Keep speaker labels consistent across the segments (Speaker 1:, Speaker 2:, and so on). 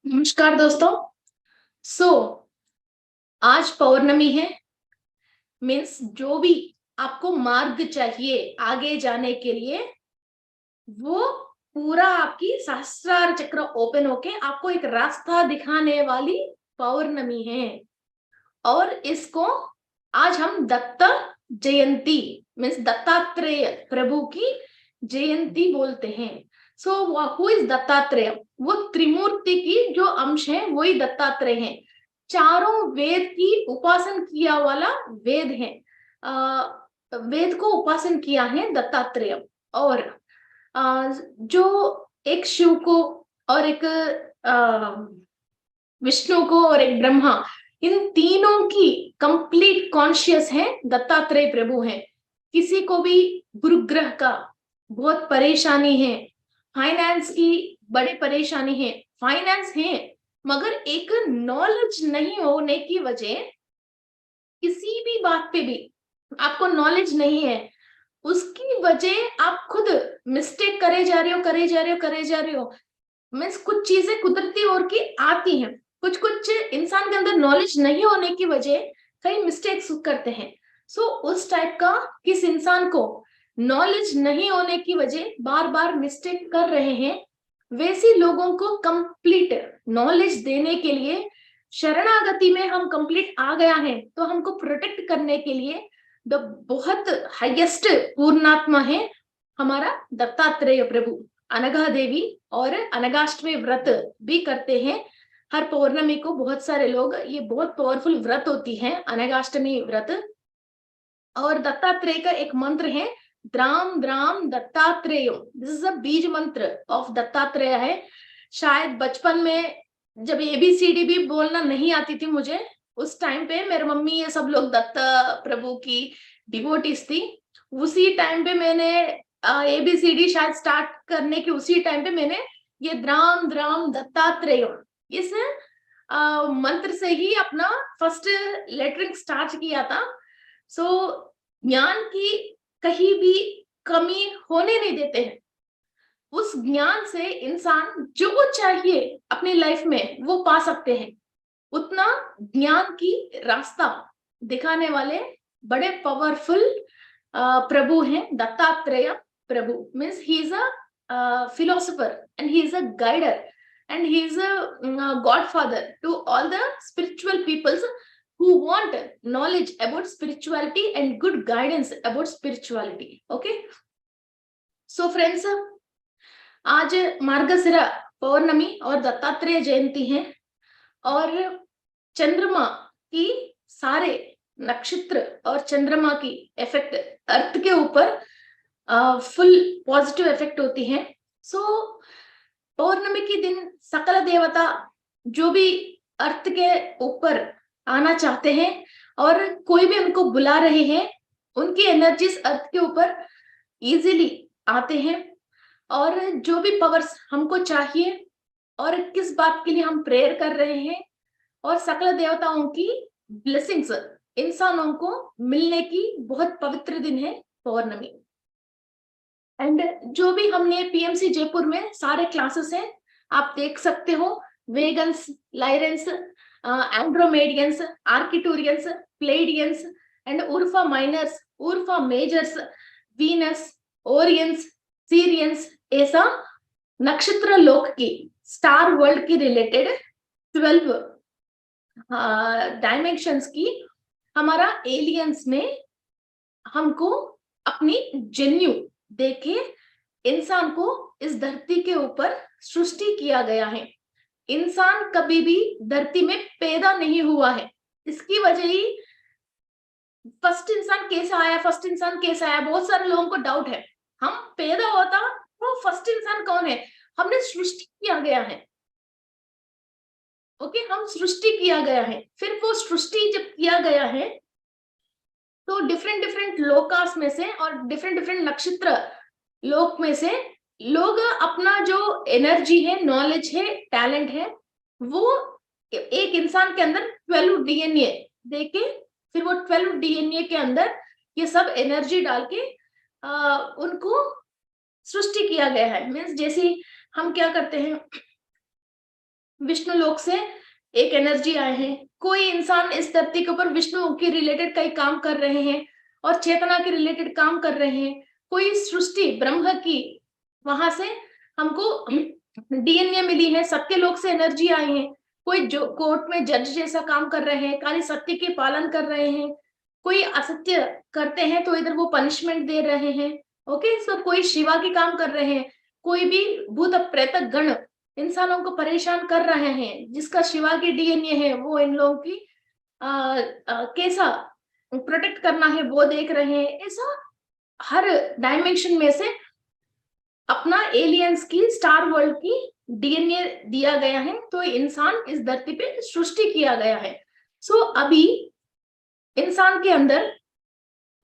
Speaker 1: नमस्कार दोस्तों। सो आज पौर्णमी है। मीन्स जो भी आपको मार्ग चाहिए आगे जाने के लिए, वो पूरा आपकी सहस्त्रार चक्र ओपन होके आपको एक रास्ता दिखाने वाली पौर्णमी है। और इसको आज हम दत्त जयंती मीन्स दत्तात्रेय प्रभु की जयंती बोलते हैं। So who is Dattatreya? वो त्रिमूर्ति की जो अंश है वही दत्तात्रेय है। चारों वेद की उपासन किया वाला वेद है। वेद को उपासन किया है दत्तात्रेय। और जो एक शिव को और एक विष्णु को और एक ब्रह्मा, इन तीनों की कंप्लीट कॉन्शियस है दत्तात्रेय प्रभु है। किसी को भी गुरु ग्रह का बहुत परेशानी है, फाइनेंस की बड़ी परेशानी है, फाइनेंस है मगर एक नॉलेज नहीं होने की वजह, किसी भी बात पे भी आपको नॉलेज नहीं है, उसकी वजह आप खुद मिस्टेक करे जा रहे हो करे जा रहे हो करे जा रहे हो। मीन्स कुछ चीजें कुदरती और की आती हैं, कुछ कुछ इंसान के अंदर नॉलेज नहीं होने की वजह कई मिस्टेक्स करते हैं। सो उस टाइप का किस इंसान को नॉलेज नहीं होने की वजह बार बार मिस्टेक कर रहे हैं, वैसे लोगों को कंप्लीट नॉलेज देने के लिए शरणागति में हम कंप्लीट आ गया है, तो हमको प्रोटेक्ट करने के लिए द बहुत हाईएस्ट पूर्णात्मा है हमारा दत्तात्रेय प्रभु। अनघा देवी और अनगाष्टमी व्रत भी करते हैं हर पौर्णमी को बहुत सारे लोग। ये बहुत पावरफुल व्रत होती है अनगाष्टमी व्रत। और दत्तात्रेय का एक मंत्र है, dram dram Dattatreya. This is a बीज मंत्र ऑफ दत्तात्रेय है। शायद बचपन में जब एबीसीडी भी बोलना नहीं आती थी मुझे, उस टाइम पे मेरे मम्मी ये सब लोग दत्ता प्रभु की डिवोटीज थी। उसी टाइम पे मैंने एबीसीडी शायद स्टार्ट करने के उसी टाइम पे मैंने ये द्राम द्राम दत्तात्रेय इस मंत्र से ही अपना फर्स्ट लेटरिंग स्टार्ट किया था। सो ज्ञान की कहीं भी कमी होने नहीं देते हैं। उस ज्ञान से इंसान जो चाहिए अपनी लाइफ में वो पा सकते हैं। उतना ज्ञान की रास्ता दिखाने वाले बड़े पावरफुल प्रभु हैं दत्तात्रेय प्रभु। Means he is a philosopher and he is a guider and he is a godfather to all the spiritual peoples who want knowledge about spirituality and good guidance about spirituality. Okay, so friends, आज मार्गशिरा पौर्णमी और दत्तात्रेय जयंती है। और चंद्रमा की सारे नक्षत्र और चंद्रमा की इफेक्ट अर्थ के ऊपर फुल पॉजिटिव इफेक्ट होती है। सो पौर्णमी के दिन सकल देवता जो भी अर्थ के ऊपर आना चाहते हैं और कोई भी उनको बुला रहे हैं, उनकी एनर्जीज अर्थ के ऊपर इजीली आते हैं। और जो भी पावर्स हमको चाहिए और किस बात के लिए हम प्रेयर कर रहे हैं, और सकल देवताओं की ब्लेसिंग्स इंसानों को मिलने की बहुत पवित्र दिन है पौर्णमी। एंड जो भी हमने पीएमसी जयपुर में सारे क्लासेस हैं आप देख सकते हो, Vegans, Lyrans, Andromedians, Arcturians, Pleiadians and Ursa Minors, Ursa Majors, Venus, Orions, Sirians, ऐसा नक्षत्र लोक की स्टार वर्ल्ड की रिलेटेड 12 डायमेंशंस की हमारा एलियंस ने हमको अपनी जेन्यू देके इंसान को इस धरती के ऊपर सृष्टि किया गया है। इंसान कभी भी धरती में पैदा नहीं हुआ है। इसकी वजह ही फर्स्ट इंसान कैसे आया, फर्स्ट इंसान कैसे आया, बहुत सारे लोगों को डाउट है। हम पैदा होता वो फर्स्ट इंसान कौन है? हमने सृष्टि किया गया है। ओके, हम सृष्टि किया गया है। फिर वो सृष्टि जब किया गया है तो डिफरेंट डिफरेंट लोकास में से और डिफरेंट डिफरेंट नक्षत्र लोक में से लोग अपना जो एनर्जी है, नॉलेज है, टैलेंट है, वो एक इंसान के अंदर 12 डीएनए देके, फिर वो 12 डीएनए के अंदर ये सब एनर्जी डाल के उनको सृष्टि किया गया है। मीन्स जैसे हम क्या करते हैं, विष्णु लोक से एक एनर्जी आए हैं, कोई इंसान इस धरती के ऊपर विष्णु के रिलेटेड कई काम कर रहे हैं और चेतना के रिलेटेड काम कर रहे हैं, कोई सृष्टि ब्रह्म की वहां से हमको डीएनए मिली है, सत्यलोक से एनर्जी आई है, कोई जो कोर्ट में जज जैसा काम कर रहे हैं, खाली सत्य के पालन कर रहे हैं, कोई असत्य करते हैं तो इधर वो पनिशमेंट दे रहे हैं। ओके, सो कोई शिवा के काम कर रहे हैं, कोई भी भूत प्रेत गण इंसानों को परेशान कर रहे हैं, जिसका शिवा की डीएनए है वो इन लोगों की कैसा प्रोटेक्ट करना है वो देख रहे हैं। ऐसा हर डायमेंशन में से अपना एलियंस की, स्टार वर्ल्ड की डीएनए दिया गया है, तो इंसान इस धरती पे सृष्टि किया गया है। सो अभी इंसान के अंदर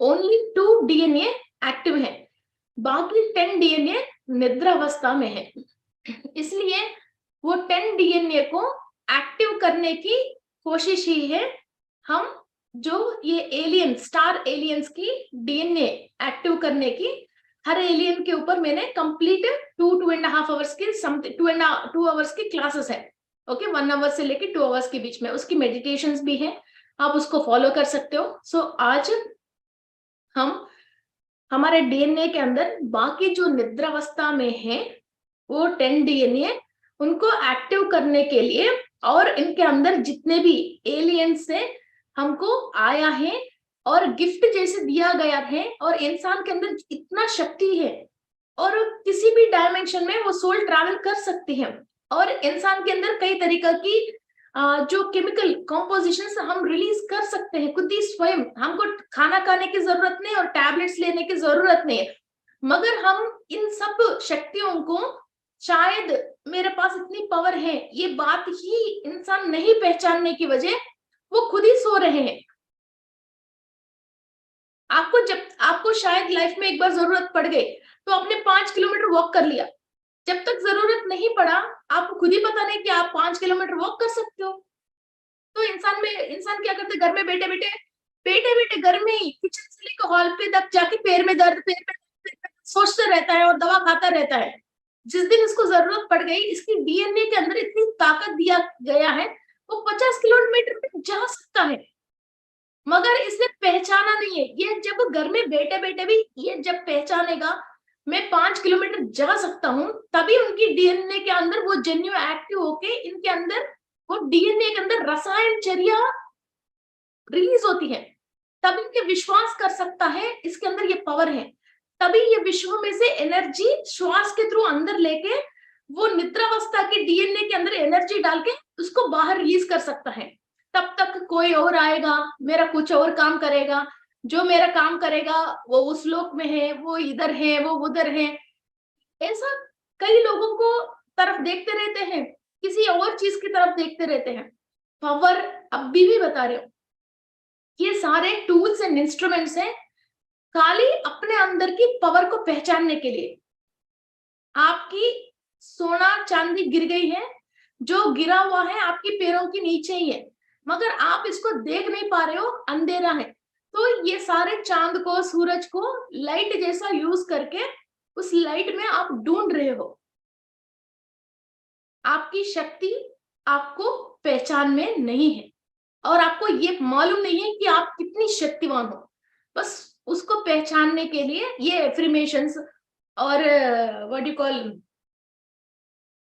Speaker 1: ओनली 2 डीएनए एक्टिव है, बाकी 10 डीएनए निद्रावस्था में है। इसलिए वो 10 डीएनए को एक्टिव करने की कोशिश ही है। हम जो ये एलियन, स्टार एलियंस की डीएनए एक्टिव करने की, हर एलियन के ऊपर मैंने कंप्लीट 2.5 आवर्स की 2 आवर्स की क्लासेस है। ओके, 1 आवर से लेके 2 आवर्स के बीच में उसकी मेडिटेशंस भी है, आप उसको फॉलो कर सकते हो। सो आज हम हमारे डीएनए के अंदर बाकी जो निद्रावस्था में है वो 10 डीएनए, उनको एक्टिव करने के लिए, और इनके अंदर जितने भी एलियंस से हमको आया है और गिफ्ट जैसे दिया गया है, और इंसान के अंदर इतना शक्ति है और किसी भी डायमेंशन में वो सोल ट्रैवल कर सकती है, और इंसान के अंदर कई तरीका की जो केमिकल कॉम्पोजिशन हम रिलीज कर सकते हैं खुद ही स्वयं। हमको खाना खाने की जरूरत नहीं और टैबलेट्स लेने की जरूरत नहीं है, मगर हम इन सब शक्तियों को, शायद मेरे पास इतनी पावर है ये बात ही इंसान नहीं पहचानने की वजह वो खुद ही सो रहे हैं। आपको शायद लाइफ में एक बार जरूरत पड़ गई तो आपने 5 किलोमीटर वॉक कर लिया, जब तक जरूरत नहीं पड़ा आपको खुद ही पता नहीं कि आप 5 किलोमीटर वॉक कर सकते हो। तो इंसान क्या करते, घर में बैठे घर में ही किचन से लेकर हॉल पे तक जाके पैर में दर्द सोचता रहता है और दवा खाता रहता है। जिस दिन इसको जरूरत पड़ गई, इसकी डीएनए के अंदर इतनी ताकत दिया गया है, वो 50 किलोमीटर पे जा सकता है, मगर इसने पहचाना नहीं है। ये जब घर में बैठे भी ये जब पहचानेगा मैं 5 किलोमीटर जा सकता हूँ, तभी उनकी डीएनए के अंदर वो जन्यु एक्टिव होके इनके अंदर वो डीएनए के अंदर रसायन चर्या रिलीज होती है, तब इनके विश्वास कर सकता है इसके अंदर ये पावर है। तभी ये विश्व में से एनर्जी श्वास के थ्रू अंदर लेके वो निद्रावस्था की डीएनए के अंदर एनर्जी डाल के उसको बाहर रिलीज कर सकता है। तब तक कोई और आएगा, मेरा कुछ और काम करेगा, जो मेरा काम करेगा वो उस लोक में है, वो इधर है, वो उधर है। ऐसा कई लोगों को तरफ देखते रहते हैं, किसी और चीज की तरफ देखते रहते हैं। पावर अभी भी बता रहे हो, ये सारे टूल्स एंड इंस्ट्रूमेंट्स हैं खाली अपने अंदर की पावर को पहचानने के लिए। आपकी सोना चांदी गिर गई है, जो गिरा हुआ है आपके पैरों के नीचे ही है, मगर आप इसको देख नहीं पा रहे हो, अंधेरा है। तो ये सारे चांद को, सूरज को लाइट जैसा यूज करके उस लाइट में आप ढूंढ रहे हो। आपकी शक्ति आपको पहचान में नहीं है और आपको ये मालूम नहीं है कि आप कितनी शक्तिवान हो। बस उसको पहचानने के लिए ये एफर्मेशंस और व्हाट यू कॉल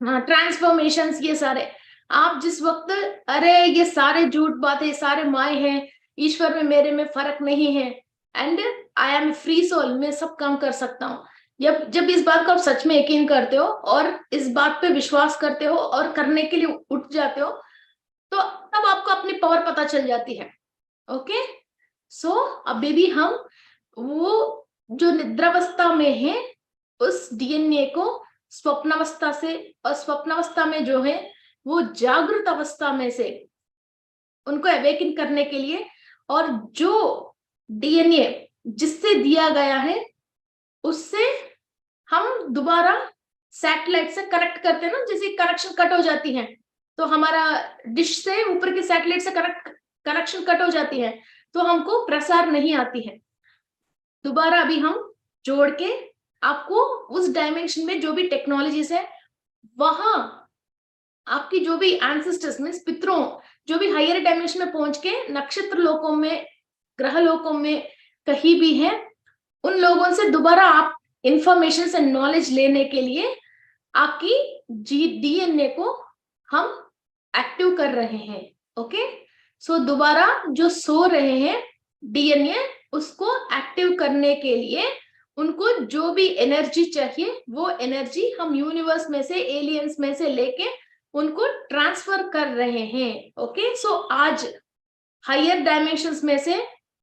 Speaker 1: ट्रांसफॉर्मेशंस, ये सारे आप जिस वक्त अरे ये सारे झूठ बातें, सारे माय हैं, ईश्वर में मेरे में फर्क नहीं है, and I am free soul, मैं सब काम कर सकता हूँ। जब इस बात को आप सच में यकीन करते हो और इस बात पे विश्वास करते हो और करने के लिए उठ जाते हो, तो तब आपको अपनी पावर पता चल जाती है। ओके, सो अभी भी हम वो जो निद्रावस्था में है उस डीएनए को स्वप्नावस्था से, और स्वप्नावस्था में जो है वो जागृत अवस्था में से उनको अवेकन करने के लिए, और जो डीएनए जिससे दिया गया है उससे हम दोबारा सैटेलाइट से कनेक्ट करते हैं ना, जैसे कनेक्शन कट हो जाती है तो हमारा डिश से ऊपर की सैटेलाइट से कनेक्शन कट हो जाती है तो हमको प्रसार नहीं आती है। दोबारा अभी हम जोड़ के आपको उस डायमेंशन में जो भी टेक्नोलॉजीज है वहां आपकी जो भी एंसेस्टर्स में पितरों, जो भी हायर डायमेंशन में पहुंच के नक्षत्र लोकों में, ग्रह लोकों में कहीं भी है, उन लोगों से दोबारा आप इंफॉर्मेशन से नॉलेज लेने के लिए आपकी डीएनए को हम एक्टिव कर रहे हैं। ओके, सो दोबारा जो सो रहे हैं डीएनए, उसको एक्टिव करने के लिए उनको जो भी एनर्जी चाहिए वो एनर्जी हम यूनिवर्स में से, एलियंस में से लेके उनको ट्रांसफर कर रहे हैं। ओके, सो आज हायर डायमेंशंस में से,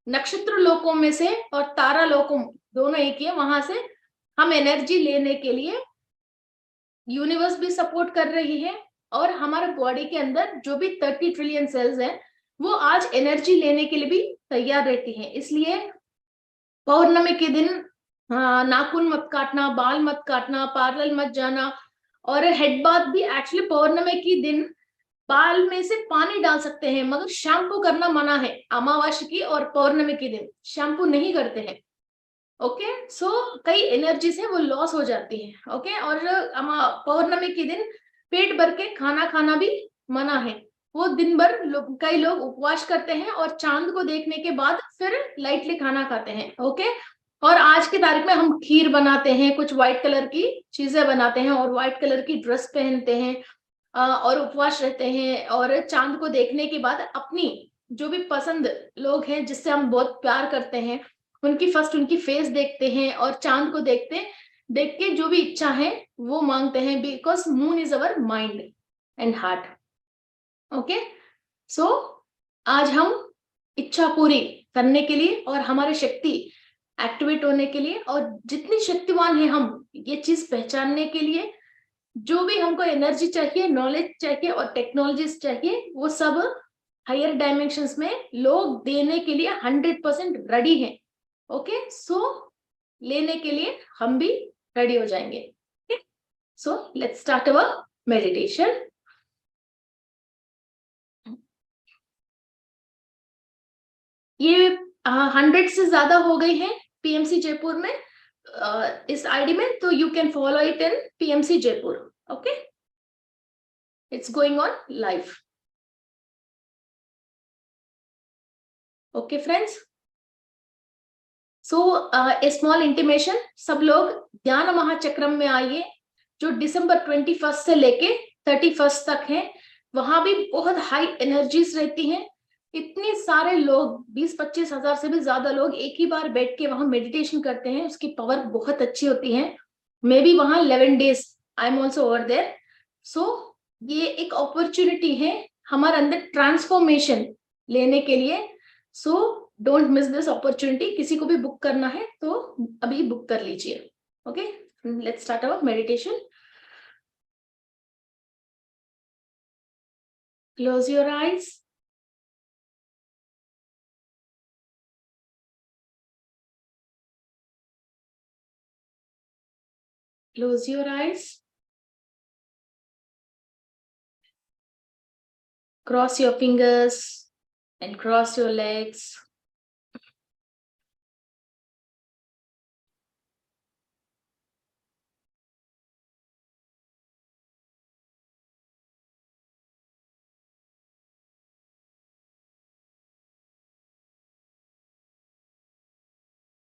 Speaker 1: नक्षत्र लोकों में से और तारा लोकों, दोनों एक ही है, वहां से हम एनर्जी लेने के लिए यूनिवर्स भी सपोर्ट कर रही है, और हमारे बॉडी के अंदर जो भी 30 ट्रिलियन सेल्स हैं वो आज एनर्जी लेने के लिए भी तैयार रहती हैं। इसलिए पौर्णमी के दिन नाखून मत काटना, बाल मत काटना, पार्लर मत जाना, और हेड बाथ भी एक्चुअली पौर्णमी के दिन बाल में से पानी डाल सकते हैं, मगर शैम्पू करना मना है। अमावस्या की और पौर्णमी के दिन शैम्पू नहीं करते हैं। ओके, सो कई एनर्जीज है वो लॉस हो जाती है। ओके, और पौर्णमी के दिन पेट भर के खाना खाना भी मना है। वो दिन भर कई लोग उपवास करते हैं और चांद को देखने के बाद फिर लाइटली खाना खाते हैं। ओके, और आज की तारीख में हम खीर बनाते हैं, कुछ व्हाइट कलर की चीजें बनाते हैं और व्हाइट कलर की ड्रेस पहनते हैं और उपवास रहते हैं, और चांद को देखने के बाद अपनी जो भी पसंद लोग हैं जिससे हम बहुत प्यार करते हैं उनकी फर्स्ट उनकी फेस देखते हैं और चांद को देख के जो भी इच्छा है वो मांगते हैं, because moon is our mind and heart. Okay, so आज हम इच्छा पूरी करने के लिए और हमारे शक्ति एक्टिवेट होने के लिए और जितनी शक्तिवान है हम ये चीज पहचानने के लिए, जो भी हमको एनर्जी चाहिए, नॉलेज चाहिए और टेक्नोलॉजीज चाहिए, वो सब हायर डायमेंशंस में लोग देने के लिए 100% रेडी हैं। ओके, सो लेने के लिए हम भी रेडी हो जाएंगे। So let's start our meditation. ये 100 से ज्यादा हो गई है पीएमसी जयपुर में इस आईडी में, तो you can follow it in PMC Jaipur. Okay, it's going on live. Okay friends, so A small intimation, सब लोग ध्यान महाचक्रम में आइए, जो दिसंबर 21 से लेके 31 तक है। वहां भी बहुत हाई एनर्जीज रहती हैं। इतने सारे लोग, 20-25 हजार से भी ज्यादा लोग एक ही बार बैठ के वहां मेडिटेशन करते हैं। उसकी पावर बहुत अच्छी होती है। मैं भी वहां 11 days I am also over there. So ये एक अपॉर्चुनिटी है हमारे अंदर ट्रांसफॉर्मेशन लेने के लिए। So don't miss this opportunity. किसी को भी बुक करना है तो अभी बुक कर लीजिए। Okay, let's start our meditation. Close your eyes. Close your eyes. Cross your fingers and cross your legs.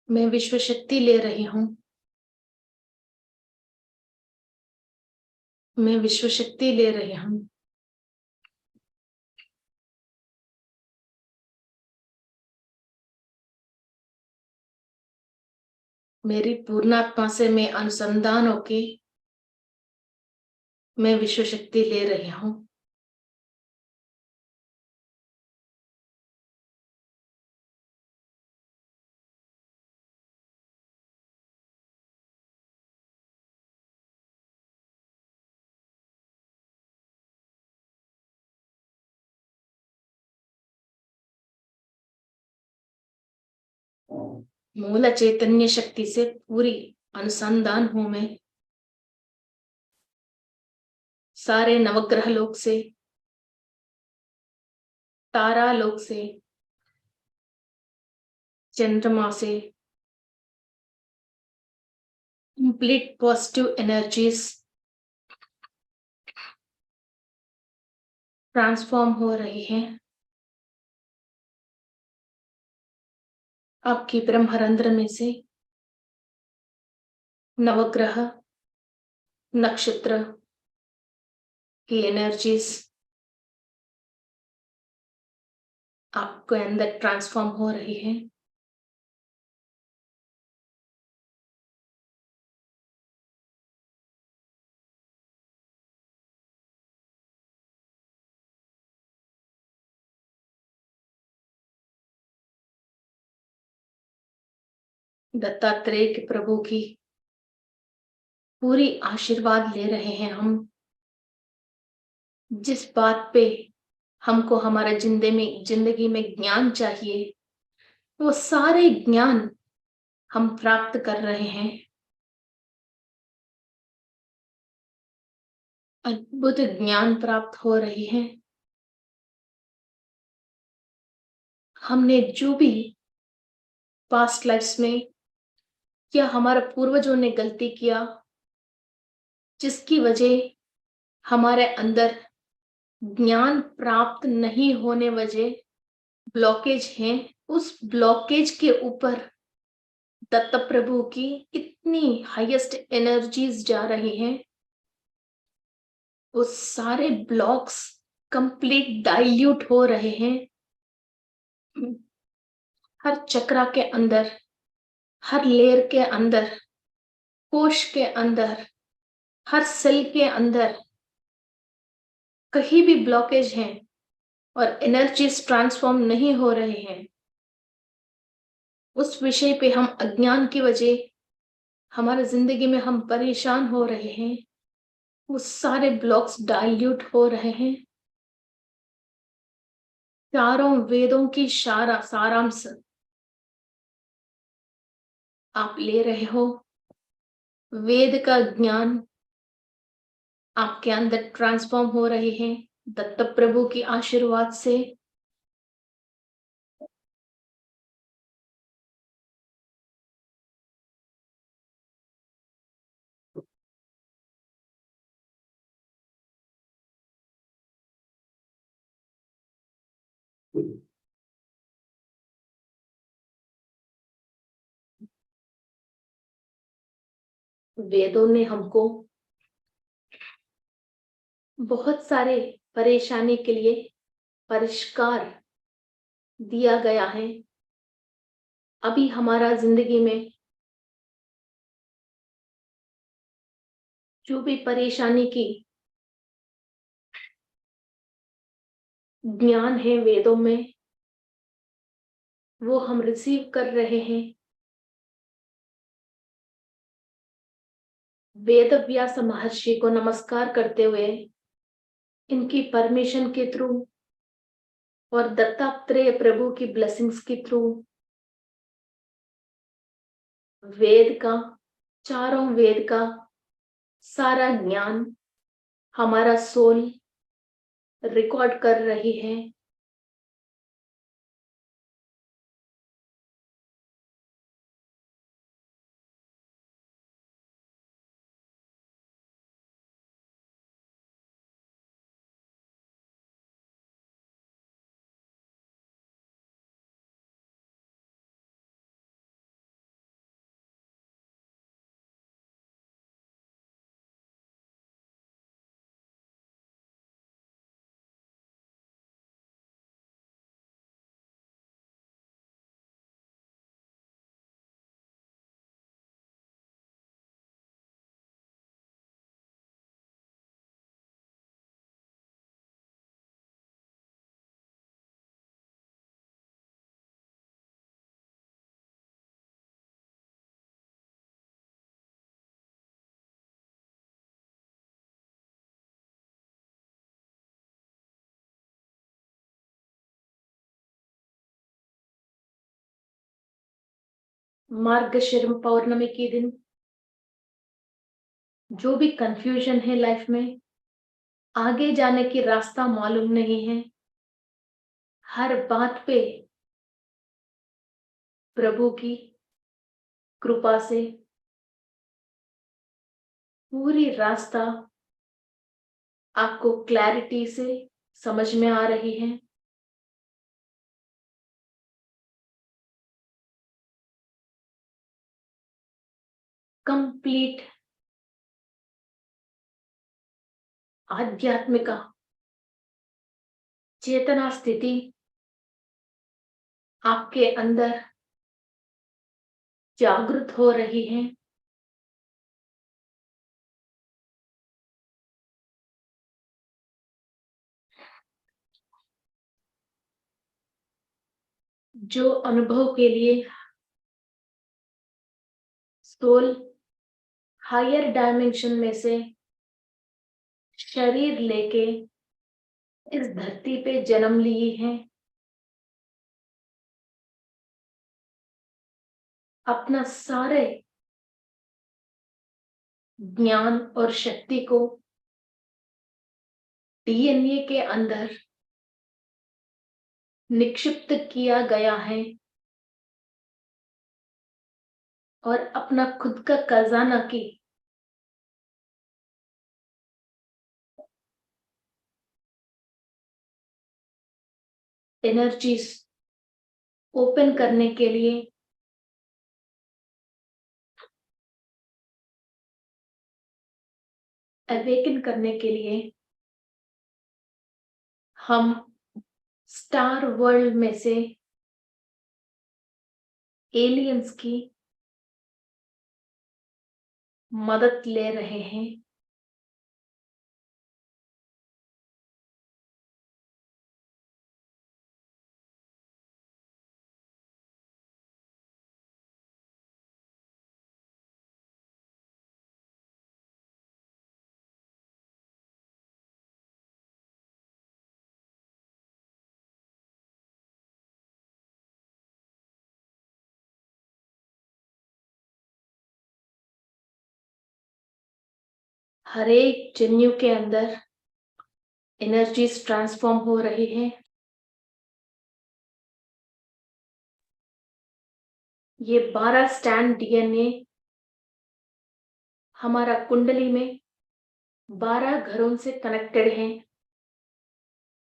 Speaker 1: मैं विश्व शक्ति ले रही हूं। मैं विश्व शक्ति ले रही हूं। मेरी पूर्णात्मा से मैं अनुसंधान होके मैं विश्व शक्ति ले रही हूं। मूल चैतन्य शक्ति से पूरी अनुसंधान हूं मैं। सारे नवग्रह लोक से, तारा लोक से, चंद्रमा से कंप्लीट पॉजिटिव एनर्जीज ट्रांसफॉर्म हो रही है। आपकी ब्रह्मरंध्र में से नवग्रह नक्षत्र की एनर्जीज आपके अंदर ट्रांसफॉर्म हो रही है। दत्तात्रेय के प्रभु की पूरी आशीर्वाद ले रहे हैं हम। जिस बात पे हमको हमारे जिंदगी में ज्ञान चाहिए, वो सारे ज्ञान हम प्राप्त कर रहे हैं। अद्भुत ज्ञान प्राप्त हो रही है। हमने जो भी पास्ट लाइफ्स में या हमारे पूर्वजों ने गलती किया, जिसकी वजह हमारे अंदर ज्ञान प्राप्त नहीं होने वजह ब्लॉकेज है, उस ब्लॉकेज के ऊपर दत्त प्रभु की इतनी हाईएस्ट एनर्जीज जा रही हैं। वो सारे ब्लॉक्स कंप्लीट डाइल्यूट हो रहे हैं। हर चक्रा के अंदर, हर लेयर के अंदर, कोश के अंदर, हर सेल के अंदर कहीं भी ब्लॉकेज है और एनर्जीज ट्रांसफॉर्म नहीं हो रहे हैं, उस विषय पे हम अज्ञान की वजह हमारे जिंदगी में हम परेशान हो रहे हैं। वो सारे ब्लॉक्स डाइल्यूट हो रहे हैं। चारों वेदों की सारांश आप ले रहे हो। वेद का ज्ञान आपके अंदर ट्रांसफॉर्म हो रहे हैं दत्त प्रभु की आशीर्वाद से। वेदों ने हमको बहुत सारे परेशानी के लिए परिष्कार दिया गया है। अभी हमारा जिंदगी में जो भी परेशानी की ज्ञान है वेदों में, वो हम रिसीव कर रहे हैं। वेद व्यास महर्षि को नमस्कार करते हुए, इनकी परमिशन के थ्रू और दत्तात्रेय प्रभु की ब्लेसिंग्स के थ्रू वेद का, चारों वेद का सारा ज्ञान हमारा सोल रिकॉर्ड कर रही है। मार्गशीर पौर्णमी के दिन जो भी कंफ्यूजन है लाइफ में, आगे जाने की रास्ता मालूम नहीं है, हर बात पे प्रभु की कृपा से पूरी रास्ता आपको क्लैरिटी से समझ में आ रही है? कंप्लीट आध्यात्मिक चेतना स्थिति आपके अंदर जागृत हो रही है। जो अनुभव के लिए सोल हायर डायमेंशन में से शरीर लेके इस धरती पे जन्म ली है, अपना सारे ज्ञान और शक्ति को डीएनए के अंदर निक्षिप्त किया गया है और अपना खुद का खजाना की एनर्जीज ओपन करने के लिए अवेकन करने के लिए हम स्टार वर्ल्ड में से एलियंस की मदद ले रहे हैं। हर एक जन्यु के अंदर एनर्जीज ट्रांसफॉर्म हो रही है। ये 12 स्टैंड डीएनए हमारा कुंडली में 12 घरों से कनेक्टेड हैं।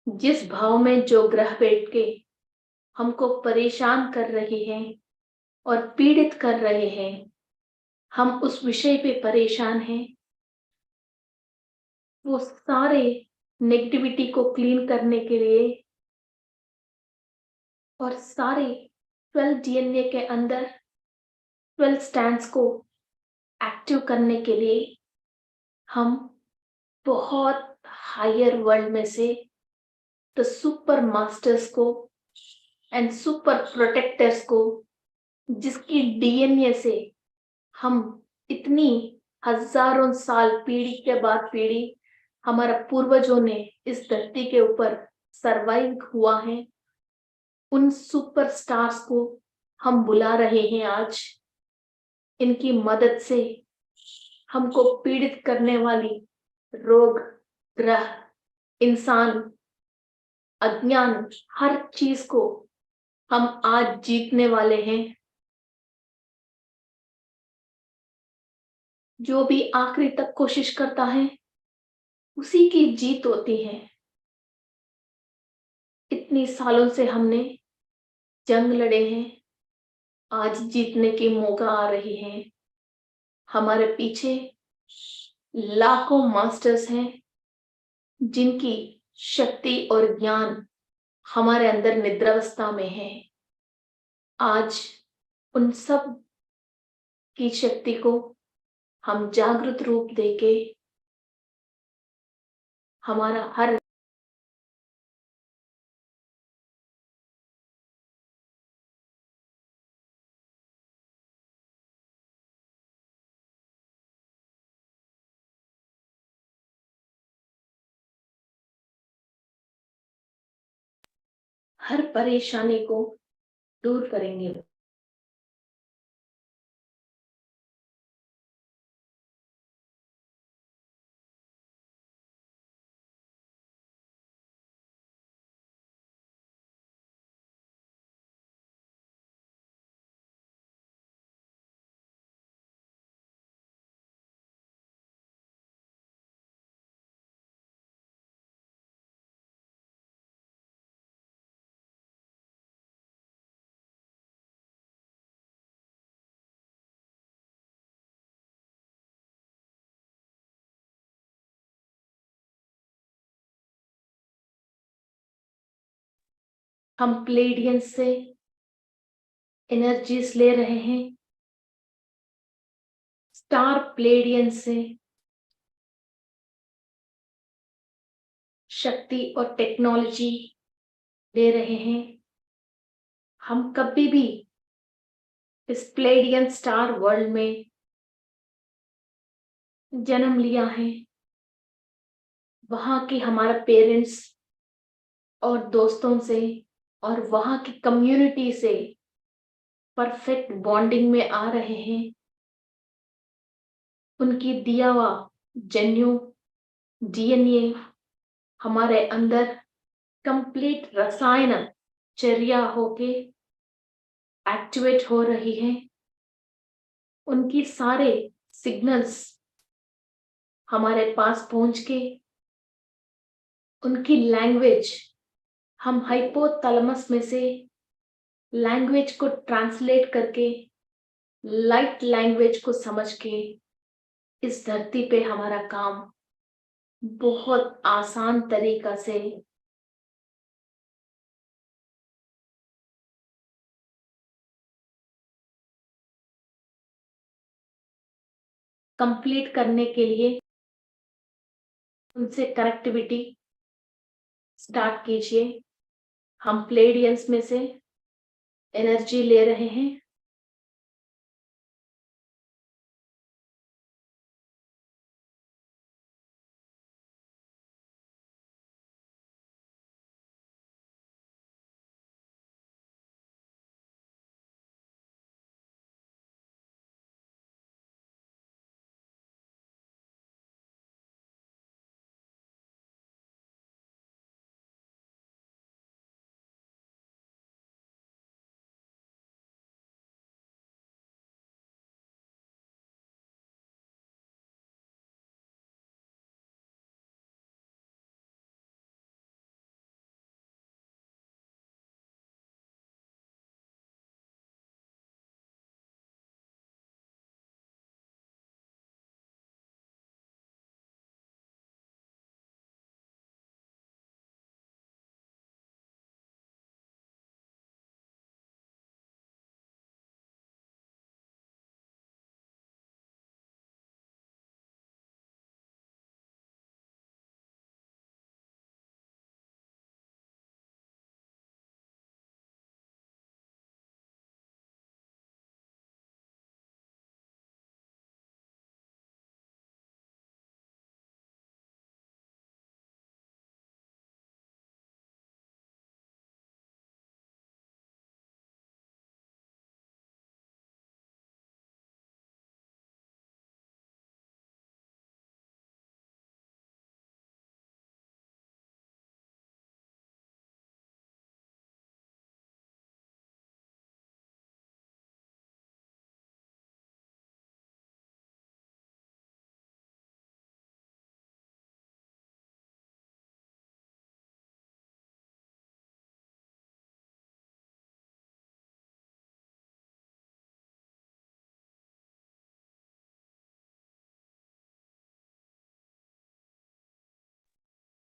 Speaker 1: जिस भाव में जो ग्रह बैठ के हमको परेशान कर रहे हैं और पीड़ित कर रहे हैं, हम उस विषय पे परेशान हैं। वो सारे नेगेटिविटी को क्लीन करने के लिए और सारे 12 डीएनए के अंदर 12 स्टैंड्स को एक्टिव करने के लिए हम बहुत हायर वर्ल्ड में से द सुपर मास्टर्स को एंड सुपर प्रोटेक्टर्स को, जिसकी डीएनए से हम इतनी हजारों साल पीढ़ी के बाद पीढ़ी हमारा पूर्वजों ने इस धरती के ऊपर सरवाइव हुआ है, उन सुपर स्टार्स को हम बुला रहे हैं आज। इनकी मदद से हमको पीड़ित करने वाली रोग, ग्रह, इंसान, अज्ञान, हर चीज को हम आज जीतने वाले हैं। जो भी आखिरी तक कोशिश करता है उसी की जीत होती है। इतनी सालों से हमने जंग लड़े हैं, आज जीतने की मौका आ रही है। हमारे पीछे लाखों मास्टर्स हैं जिनकी शक्ति और ज्ञान हमारे अंदर निद्रावस्था में है। आज उन सब की शक्ति को हम जागृत रूप देके हमारा हर परेशानी को दूर करेंगे। हम प्लेडियंस से एनर्जीज ले रहे हैं, स्टार प्लेडियंस से शक्ति और टेक्नोलॉजी ले रहे हैं। हम कभी भी इस प्लेडियन स्टार वर्ल्ड में जन्म लिया है। वहां के हमारा पेरेंट्स और दोस्तों से और वहां की कम्युनिटी से परफेक्ट बॉन्डिंग में आ रहे हैं। उनकी दिया हुआ जेन्यू डीएनए हमारे अंदर कंप्लीट रसायन चर्या होके एक्टिवेट हो रही है। उनकी सारे सिग्नल्स हमारे पास पहुंच के उनकी लैंग्वेज हम हाइपोथैलेमस में से लैंग्वेज को ट्रांसलेट करके लाइट लैंग्वेज को समझ के इस धरती पे हमारा काम बहुत आसान तरीका से कंप्लीट करने के लिए उनसे कनेक्टिविटी स्टार्ट कीजिए। हम प्लेडियंस में से एनर्जी ले रहे हैं।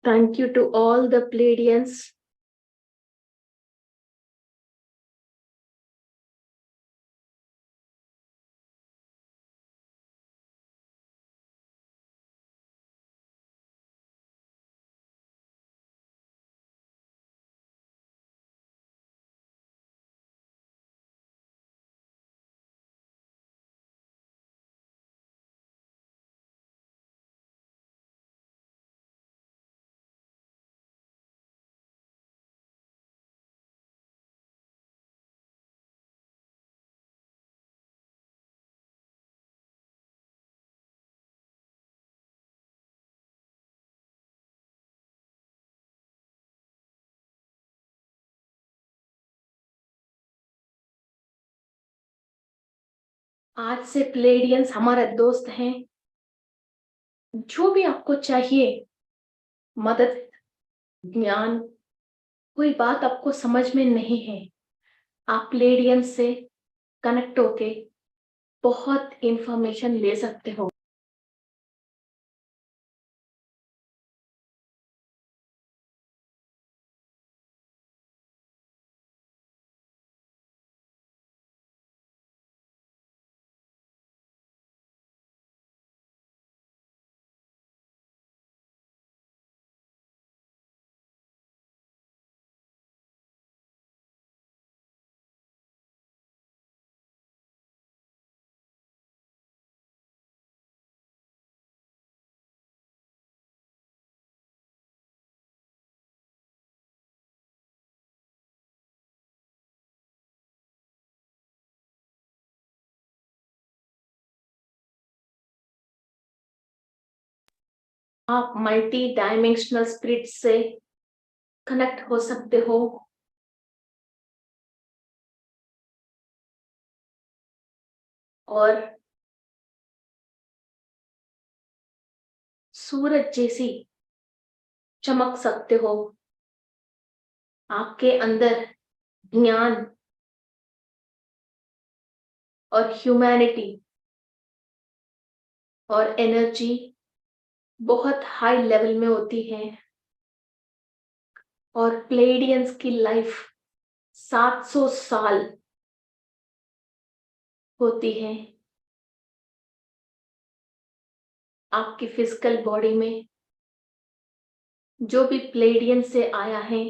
Speaker 1: Thank you to all the Pleiadians. आज से प्लेडियंस हमारे दोस्त हैं। जो भी आपको चाहिए, मदद, ज्ञान, कोई बात आपको समझ में नहीं है, आप प्लेडियंस से कनेक्ट होके बहुत इंफॉर्मेशन ले सकते हो। आप मल्टी डायमेंशनल स्पिरिट से कनेक्ट हो सकते हो। और सूरज जैसी चमक सकते हो। आपके अंदर ज्ञान और ह्यूमैनिटी और एनर्जी बहुत हाई लेवल में होती है। और प्लेडियंस की लाइफ 700 साल होती है। आपकी फिजिकल बॉडी में जो भी प्लेडियन से आया है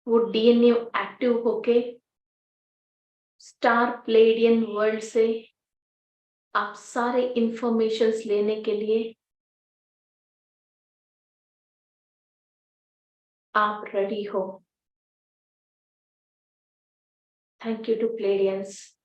Speaker 1: वो डीएनए एक्टिव होके स्टार प्लेडियन वर्ल्ड से आप सारे इंफॉर्मेशंस लेने के लिए आप रेडी हो। Thank you to Pleiadians.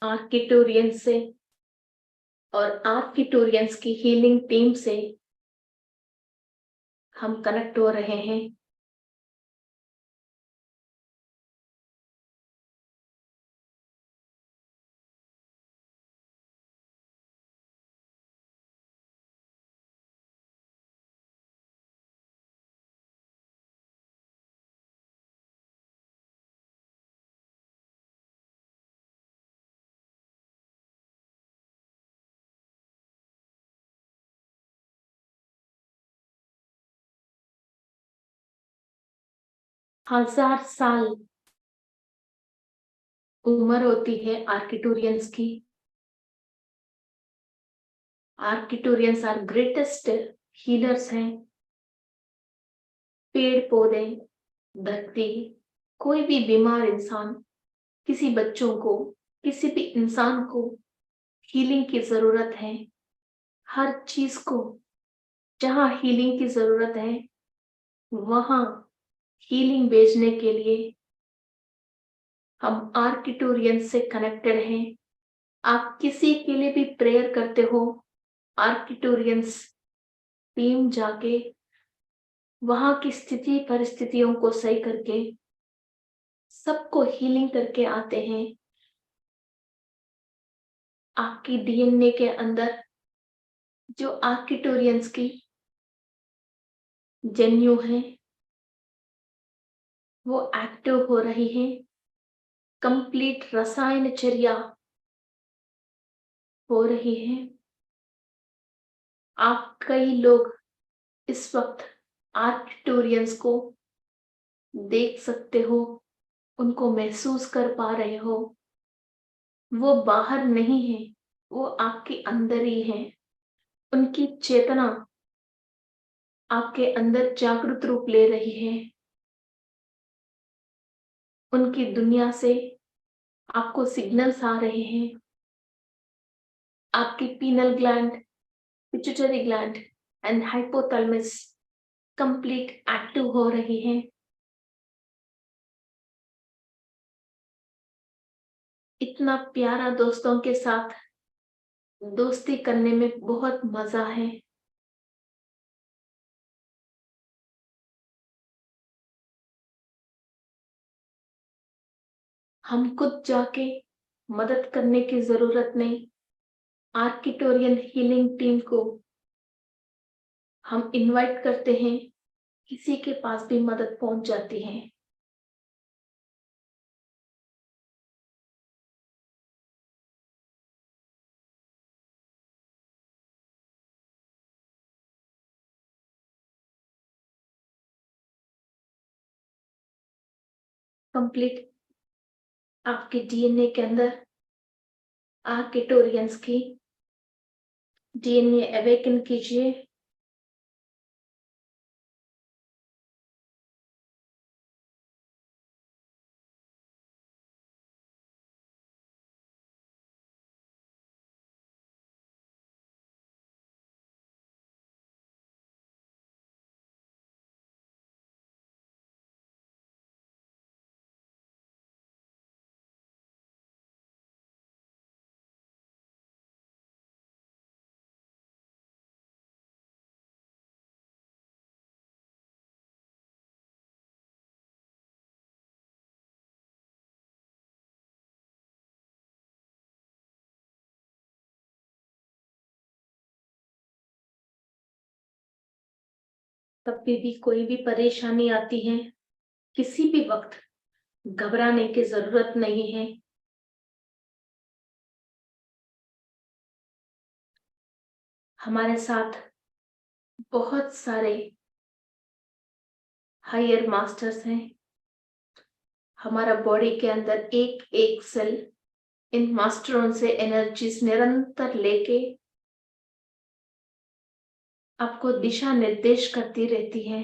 Speaker 1: Arcturians से और आर्किटोरियंस की हीलिंग टीम से हम कनेक्ट हो रहे हैं। हजार साल उम्र होती है आर्किटोरियंस की। आर्किटोरियंस आर ग्रेटेस्ट हीलर्स हैं। पेड़ पौधे, धरती, कोई भी बीमार इंसान, किसी बच्चों को, किसी भी इंसान को हीलिंग की जरूरत है। हर चीज को जहां हीलिंग की जरूरत है वहां हीलिंग भेजने के लिए हम आर्किटोरियंस से कनेक्टेड हैं। आप किसी के लिए भी प्रेयर करते हो, आर्किटोरियंस टीम जाके वहां की स्थिति परिस्थितियों को सही करके सबको हीलिंग करके आते हैं। आपकी डीएनए के अंदर जो आर्किटोरियंस की जन्यू है वो एक्टिव हो रही है। कंप्लीट रसायनचर्या हो रही है। आप कई लोग इस वक्त आर्किटोरियंस को देख सकते हो, उनको महसूस कर पा रहे हो। वो बाहर नहीं है, वो आपके अंदर ही है। उनकी चेतना आपके अंदर जागृत रूप ले रही है। उनकी दुनिया से आपको सिग्नल्स आ रहे हैं। आपकी penal gland, pituitary gland and hypothalamus complete active हो रही हैं। इतना प्यारा दोस्तों के साथ दोस्ती करने में बहुत मजा है। हम खुद जाके मदद करने की जरूरत नहीं। आर्किटोरियन हीलिंग टीम को हम इनवाइट करते हैं, किसी के पास भी मदद पहुंच जाती है। कंप्लीट आपके डीएनए के अंदर आर्किटोरियंस की डीएनए अवेकन कीजिए। तब भी कोई भी परेशानी आती है, किसी भी वक्त घबराने की जरूरत नहीं है। हमारे साथ बहुत सारे हायर मास्टर्स हैं। हमारा बॉडी के अंदर एक एक सेल इन मास्टरों से एनर्जीज निरंतर लेके आपको दिशा निर्देश करती रहती है।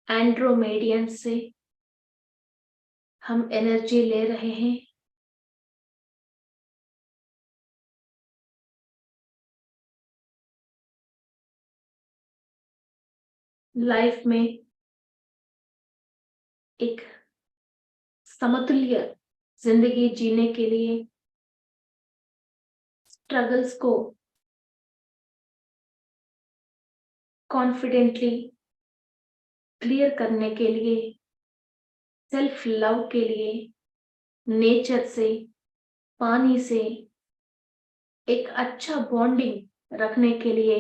Speaker 1: एंड्रोमेडियन से हम एनर्जी ले रहे हैं। लाइफ में एक समतुल्य जिंदगी जीने के लिए स्ट्रगल्स को कॉन्फिडेंटली क्लियर करने के लिए, सेल्फ लव के लिए, नेचर से, पानी से एक अच्छा बॉन्डिंग रखने के लिए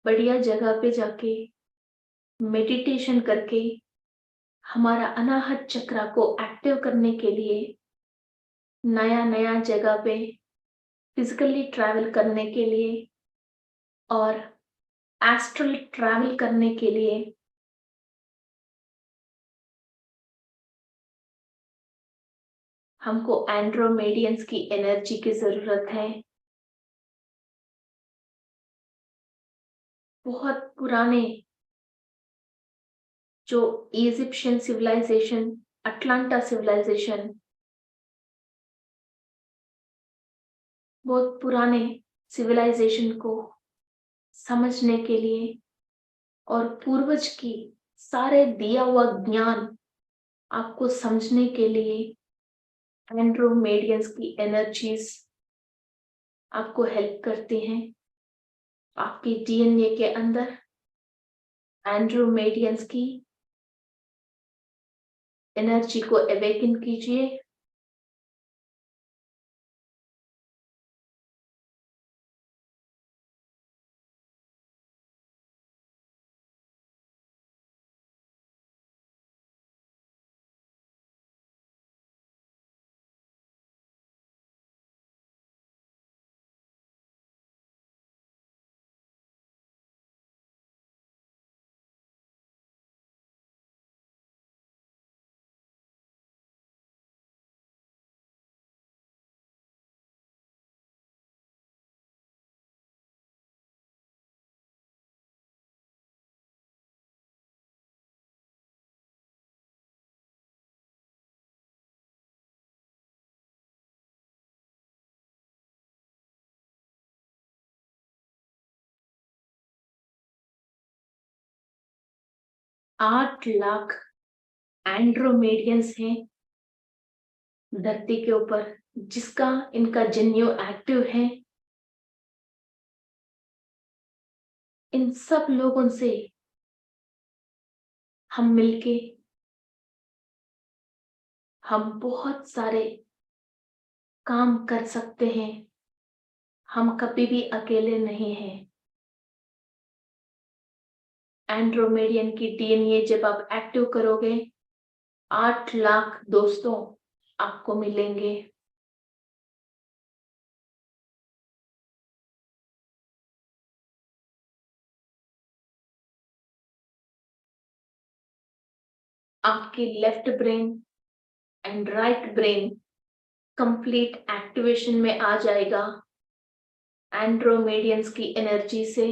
Speaker 1: बढ़िया जगह पे जाके मेडिटेशन करके हमारा अनाहत चक्र को एक्टिव करने के लिए, नया नया जगह पे फिजिकली ट्रैवल करने के लिए और एस्ट्रल ट्रैवल करने के लिए हमको एंड्रोमेडियंस की एनर्जी की जरूरत है। बहुत पुराने जो इजिप्शियन सिविलाइजेशन, अटलांटा सिविलाइजेशन, बहुत पुराने सिविलाइजेशन को समझने के लिए और पूर्वज की सारे दिया हुआ ज्ञान आपको समझने के लिए एंड्रोमेडियंस की एनर्जीज आपको हेल्प करती हैं। आपके डीएनए के अंदर एंड्रोमेडियंस की एनर्जी को अवेकन कीजिए। आठ लाख एंड्रोमेडियंस हैं धरती के ऊपर, जिसका इनका जन्यू एक्टिव है। इन सब लोगों से हम मिलके हम बहुत सारे काम कर सकते हैं। हम कभी भी अकेले नहीं हैं। एंड्रोमेडियन की डीएनए जब आप एक्टिव करोगे, 8 लाख दोस्तों आपको मिलेंगे। आपकी left brain and right brain complete activation में आ जाएगा एंड्रोमेडियंस की एनर्जी से।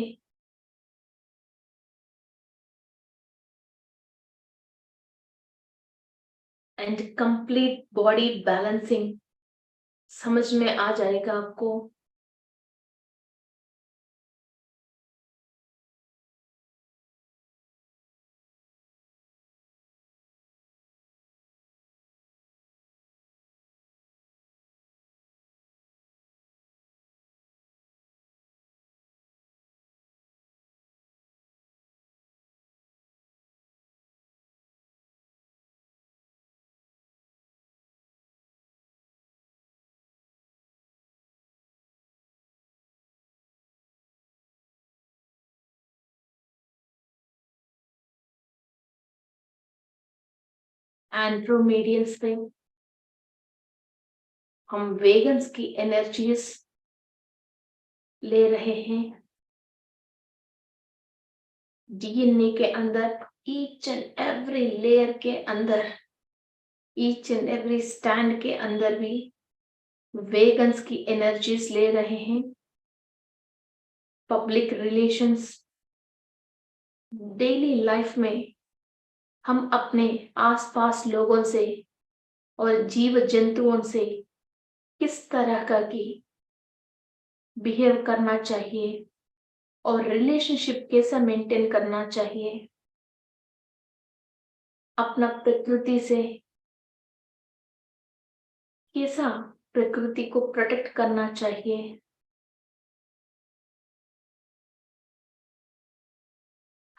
Speaker 1: एंड कंप्लीट बॉडी बैलेंसिंग समझ में आ जाएगा आपको। एंड्रोमेडियंस में हम वेगन्स की एनर्जीज ले रहे हैं। डीएनए के अंदर ईच एंड एवरी लेयर के अंदर, ईच एंड एवरी स्टैंड के अंदर भी वेगन्स की एनर्जीज ले रहे हैं। पब्लिक रिलेशंस, डेली लाइफ में हम अपने आसपास लोगों से और जीव जंतुओं से किस तरह का की बिहेव करना चाहिए और रिलेशनशिप कैसा मेंटेन करना चाहिए, अपना प्रकृति से कैसा प्रकृति को प्रोटेक्ट करना चाहिए,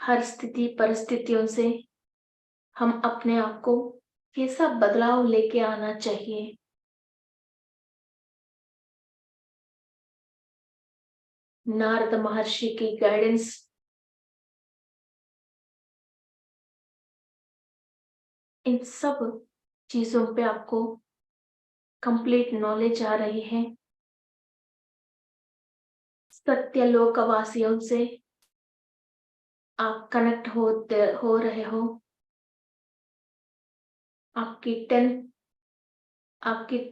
Speaker 1: हर स्थिति परिस्थितियों से हम अपने आप को कैसा बदलाव लेके आना चाहिए। नारद महर्षि की गाइडेंस, इन सब चीजों पे आपको कंप्लीट नॉलेज आ रही है। सत्यलोकवासियों से आप कनेक्ट हो रहे हो। आपकी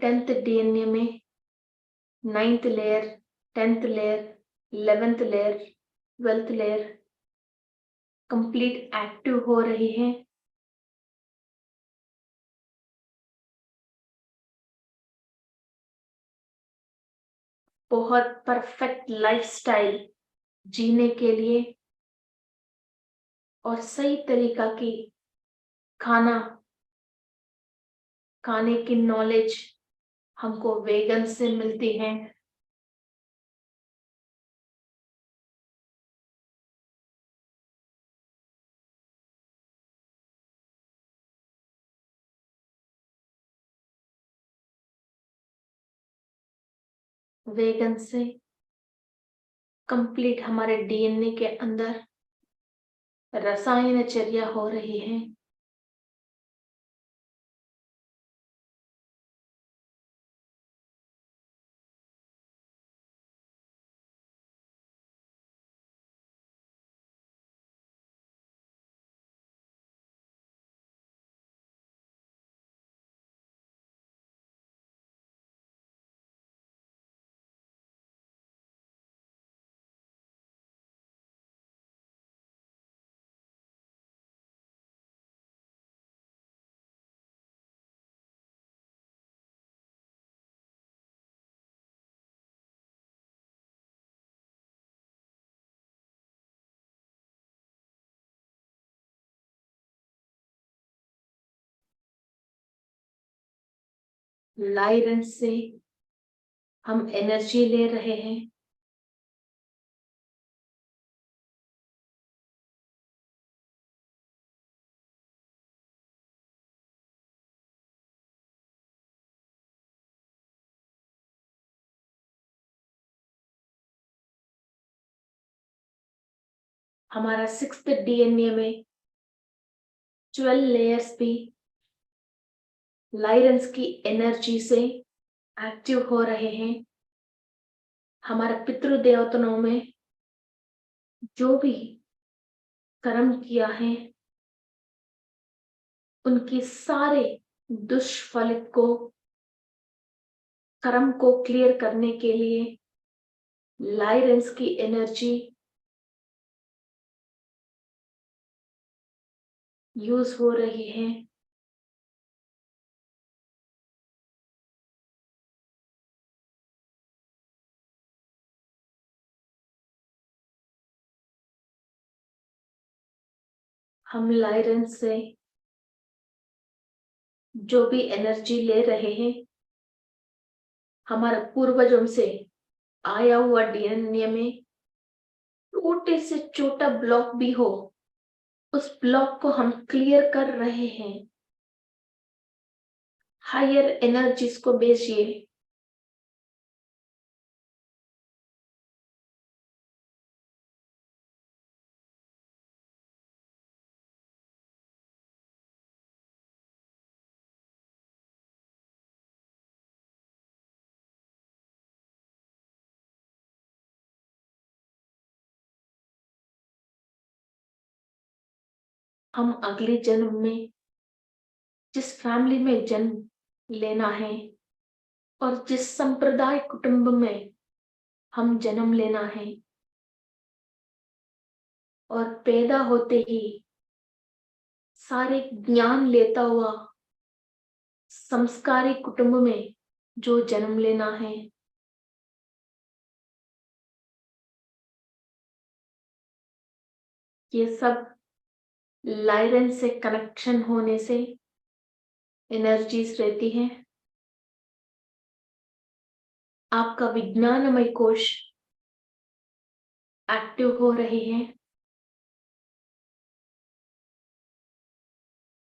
Speaker 1: टेंथ डीएनए में 9th layer, 10th layer, 11th layer, 12th layer complete active हो रही है। बहुत परफेक्ट लाइफस्टाइल जीने के लिए और सही तरीका की खाने की नॉलेज हमको वेगन से मिलती है। वेगन से कंप्लीट हमारे डीएनए के अंदर रसायनचर्या हो रही है। लाइरन से हम एनर्जी ले रहे हैं। हमारा 6th डीएनए में 12 लेयर्स भी लाइरेंस की एनर्जी से एक्टिव हो रहे हैं। हमारे पितृ देवताओं में जो भी कर्म किया है उनकी सारे दुष्फलित को, कर्म को क्लियर करने के लिए लाइरेंस की एनर्जी यूज हो रही है। हम लाइरेंस से जो भी एनर्जी ले रहे हैं, हमारे पूर्वजों से आया हुआ डीएनए में छोटे से छोटा ब्लॉक भी हो, उस ब्लॉक को हम क्लियर कर रहे हैं। हायर एनर्जीज को भेजिए। हम अगले जन्म में जिस फैमिली में जन्म लेना है और जिस संप्रदाय कुटुंब में हम जन्म लेना है, और पैदा होते ही सारे ज्ञान लेता हुआ संस्कारी कुटुंब में जो जन्म लेना है, ये सब लाइरन से कनेक्शन होने से एनर्जीज रहती है। आपका विज्ञानमय कोश एक्टिव हो रहे हैं,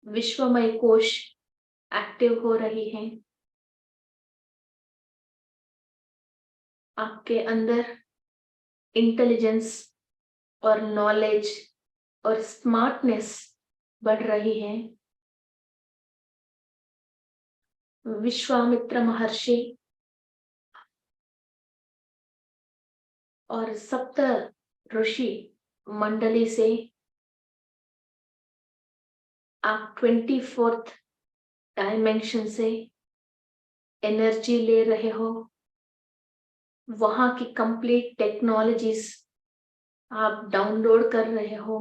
Speaker 1: विश्वमय कोश एक्टिव हो रही हैं। आपके अंदर इंटेलिजेंस और नॉलेज और स्मार्टनेस बढ़ रही है। विश्वामित्र महर्षि और सप्त ऋषि मंडली से आप 24th डायमेंशन से एनर्जी ले रहे हो। वहां की कंप्लीट टेक्नोलॉजीज आप डाउनलोड कर रहे हो।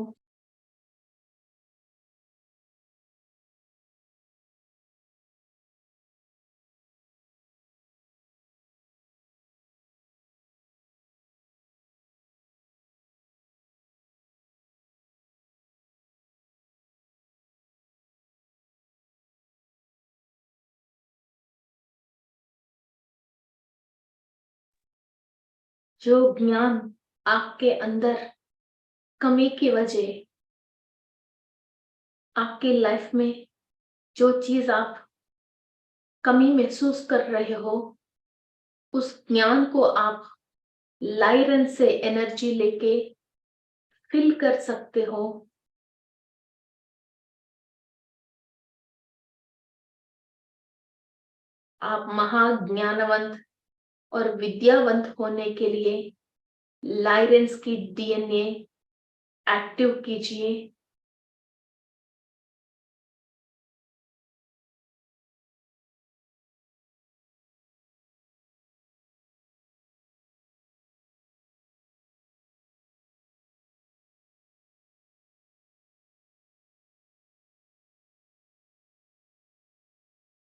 Speaker 1: जो ज्ञान आपके अंदर कमी की वजह, आपकी लाइफ में जो चीज आप कमी महसूस कर रहे हो, उस ज्ञान को आप लाइरन से एनर्जी लेके फिल कर सकते हो। आप महाज्ञानवंत और विद्यावंत होने के लिए लाइरेंस की डीएनए एक्टिव कीजिए।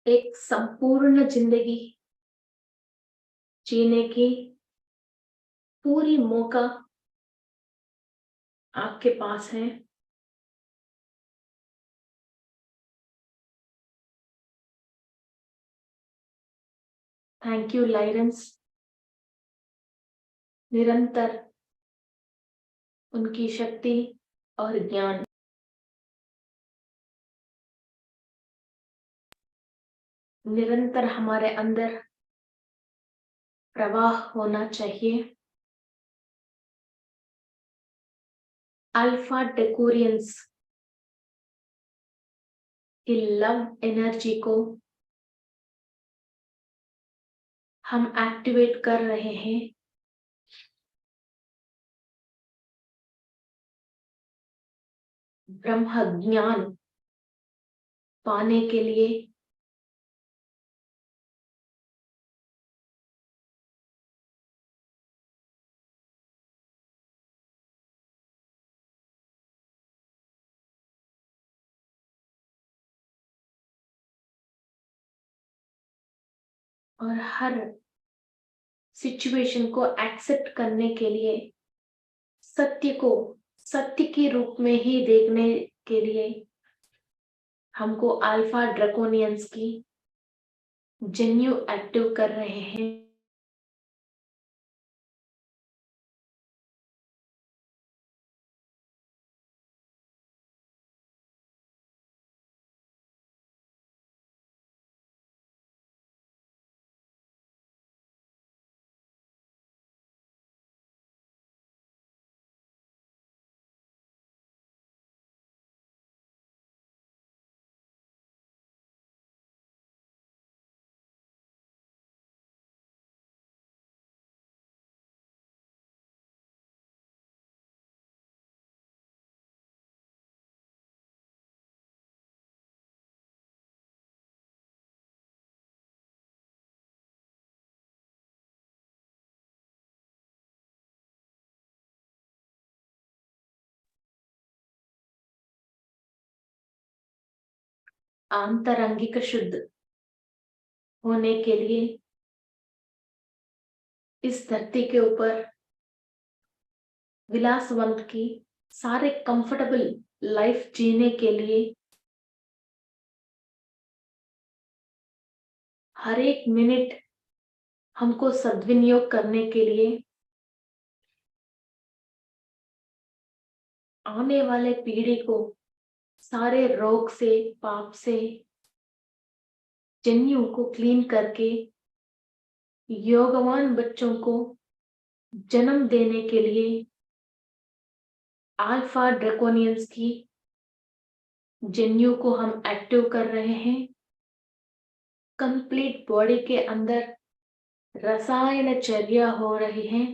Speaker 1: एक संपूर्ण जिंदगी जीने की पूरी मौका आपके पास है। Thank you Lyrans. निरंतर उनकी शक्ति और ज्ञान निरंतर हमारे अंदर प्रवाह होना चाहिए। अल्फा डेकोरियंस की लव एनर्जी को हम एक्टिवेट कर रहे हैं। ब्रह्म ज्ञान पाने के लिए और हर सिचुएशन को एक्सेप्ट करने के लिए, सत्य को सत्य के रूप में ही देखने के लिए हमको अल्फा ड्रैकोनियंस की जेन्यू एक्टिव कर रहे हैं। आंतरंगिक शुद्ध होने के लिए इस धरती के ऊपर विलासवंत की सारे कंफर्टेबल लाइफ जीने के लिए हर एक मिनट हमको सद्विनियोग करने के लिए आने वाले पीढ़ी को सारे रोग से, पाप से, जन्यों को क्लीन करके योगवान बच्चों को जन्म देने के लिए अल्फा ड्रैकोनियंस की जन्यों को हम एक्टिव कर रहे हैं। कंप्लीट बॉडी के अंदर रसायन चर्या हो रही है।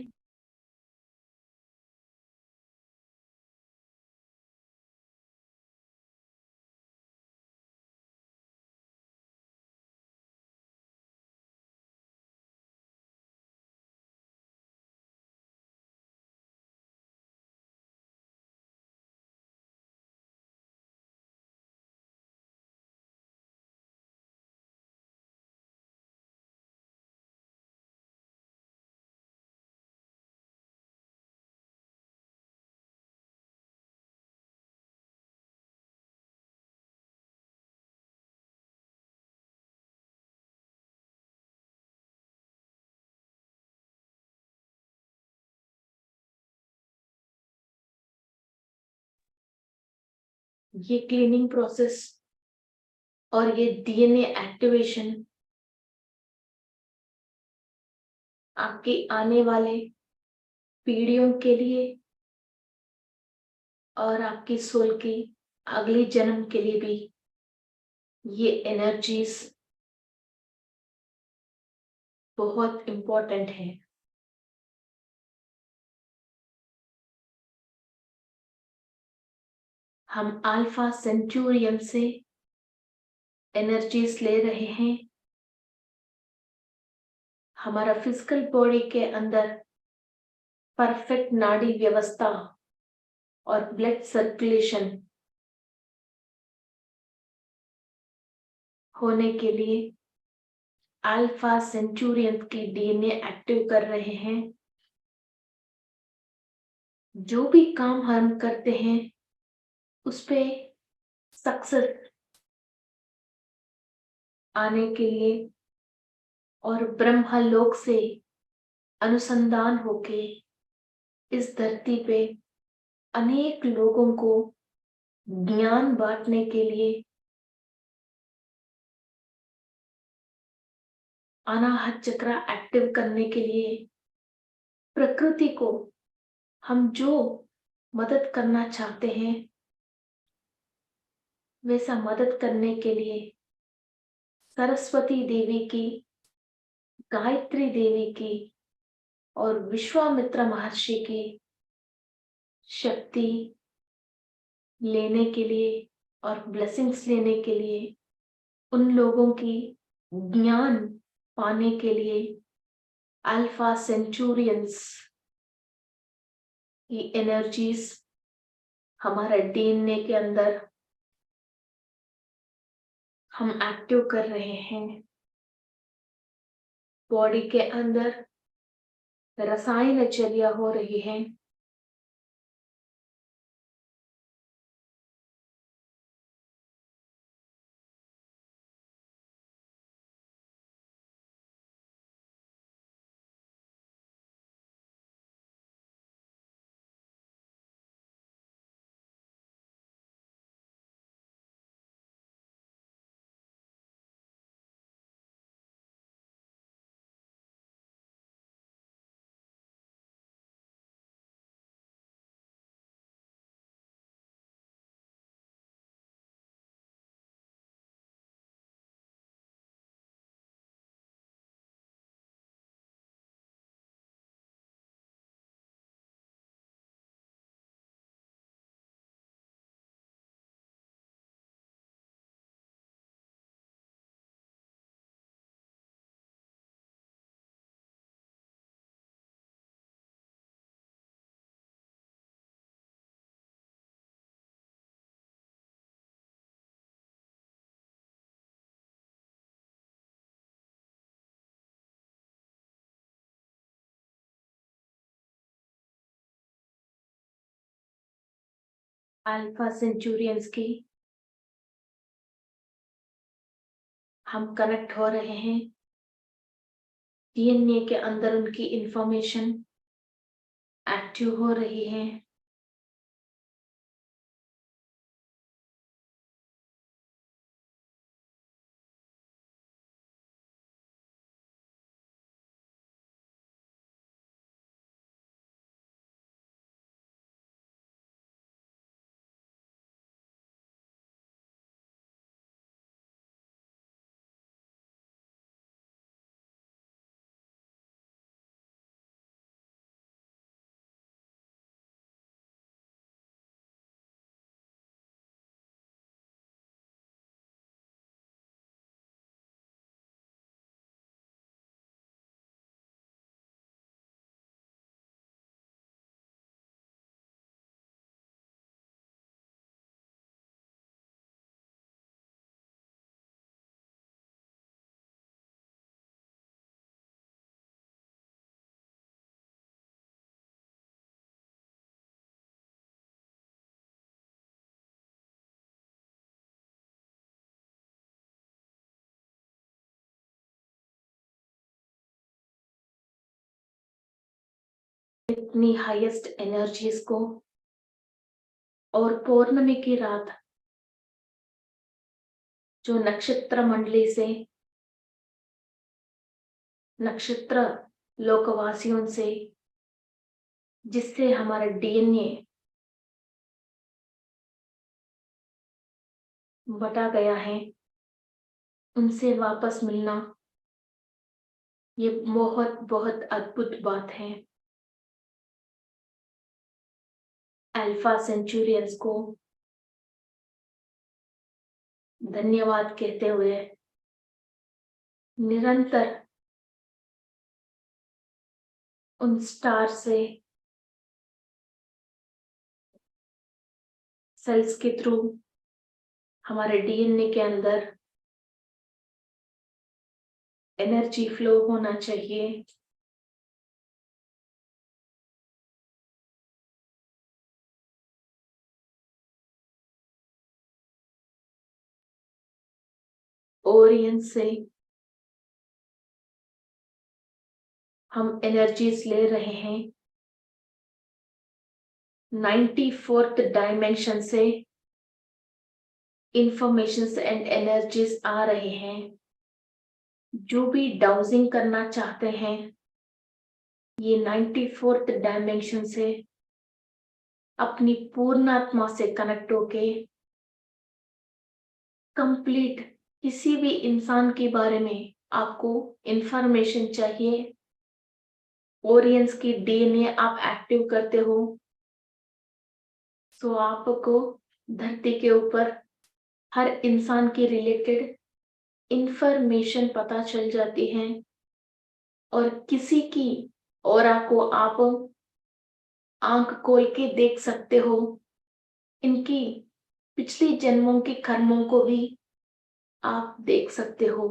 Speaker 1: ये क्लीनिंग प्रोसेस और ये डीएनए एक्टिवेशन आपके आने वाले पीढ़ियों के लिए और आपकी सोल की अगली जन्म के लिए भी ये एनर्जीज बहुत इंपॉर्टेंट है। हम अल्फा सेंचुरियन से एनर्जीज ले रहे हैं। हमारा फिजिकल बॉडी के अंदर परफेक्ट नाड़ी व्यवस्था और ब्लड सर्कुलेशन होने के लिए अल्फा सेंचुरियन की डीएनए एक्टिव कर रहे हैं। जो भी काम हम करते हैं उस पे सक्सेस आने के लिए और ब्रह्मलोक से अनुसंधान होके इस धरती पे अनेक लोगों को ज्ञान बांटने के लिए अनाहत चक्र एक्टिव करने के लिए प्रकृति को हम जो मदद करना चाहते हैं वैसा मदद करने के लिए सरस्वती देवी की, गायत्री देवी की और विश्वामित्र महर्षि की शक्ति लेने के लिए और ब्लेसिंग्स लेने के लिए, उन लोगों की ज्ञान पाने के लिए अल्फा सेंचुरियंस की एनर्जीज हमारा डीएनए के अंदर हम एक्टिव कर रहे हैं। बॉडी के अंदर रसायन चर्या हो रही है। अल्फा सेंचुरियंस की हम कनेक्ट हो रहे हैं। डीएनए के अंदर उनकी इंफॉर्मेशन एक्टिव हो रही है। इतनी हाईएस्ट एनर्जीज को और पौर्णमी की रात जो नक्षत्र मंडली से नक्षत्र लोकवासियों से जिससे हमारा डीएनए बटा गया है, उनसे वापस मिलना ये बहुत बहुत अद्भुत बात है। अल्फा सेंचुरियंस को धन्यवाद कहते हुए निरंतर उन स्टार से सेल्स के थ्रू हमारे डीएनए के अंदर एनर्जी फ्लो होना चाहिए। ओरियन से हम एनर्जीज ले रहे हैं। 94th डायमेंशन से इंफॉर्मेशन एंड एनर्जीज आ रहे हैं। जो भी डाउजिंग करना चाहते हैं, ये 94th डायमेंशन से अपनी पूर्णात्मा से कनेक्ट होके कंप्लीट किसी भी इंसान के बारे में आपको इंफॉर्मेशन चाहिए, ओरियंस की डीएनए आप एक्टिव करते हो, तो आपको धरती के ऊपर हर इंसान के रिलेटेड इंफॉर्मेशन पता चल जाती है और किसी की ऑरा को आप आंख खोल के देख सकते हो। इनकी पिछली जन्मों के कर्मों को भी आप देख सकते हो।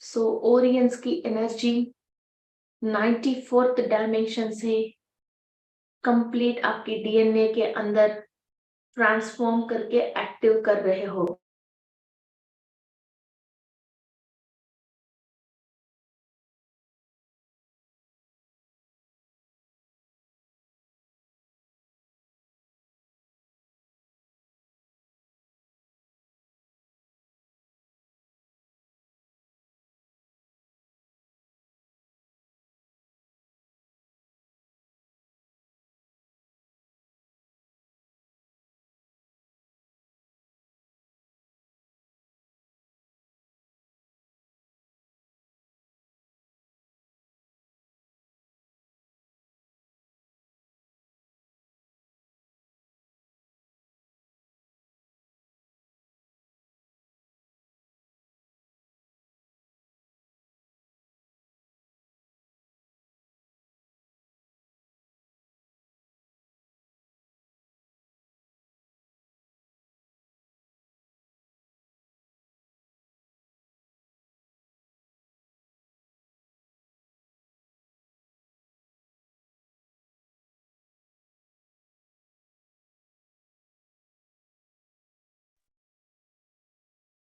Speaker 1: सो ओरियंस की एनर्जी 94th डायमेंशन से कंप्लीट आपके डीएनए के अंदर ट्रांसफॉर्म करके एक्टिव कर रहे हो।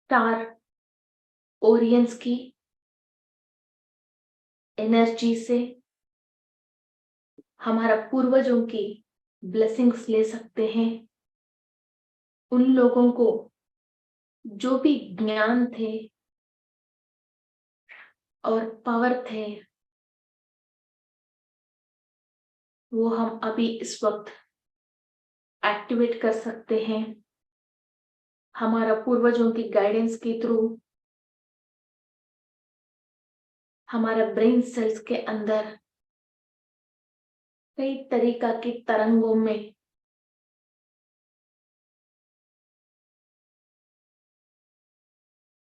Speaker 1: स्टार ओरियंस की एनर्जी से हमारा पूर्वजों की ब्लेसिंग्स ले सकते हैं। उन लोगों को जो भी ज्ञान थे और पावर थे, वो हम अभी इस वक्त एक्टिवेट कर सकते हैं हमारा पूर्वजों की गाइडेंस के थ्रू। हमारा ब्रेन सेल्स के अंदर कई तरीका की तरंगों में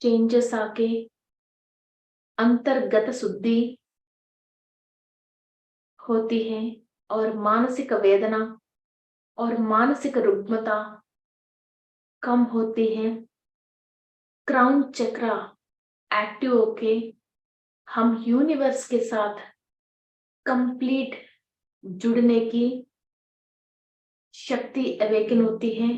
Speaker 1: चेंजेस आके अंतर्गत शुद्धि होती है और मानसिक वेदना और मानसिक रुग्मता कम होती है। क्राउन चक्रा एक्टिव होके हम यूनिवर्स के साथ कंप्लीट जुड़ने की शक्ति अवेकन होती है।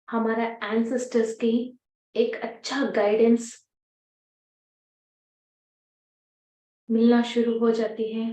Speaker 1: हमारा एंसेस्टर्स की एक अच्छा गाइडेंस मिलना शुरू हो जाती है।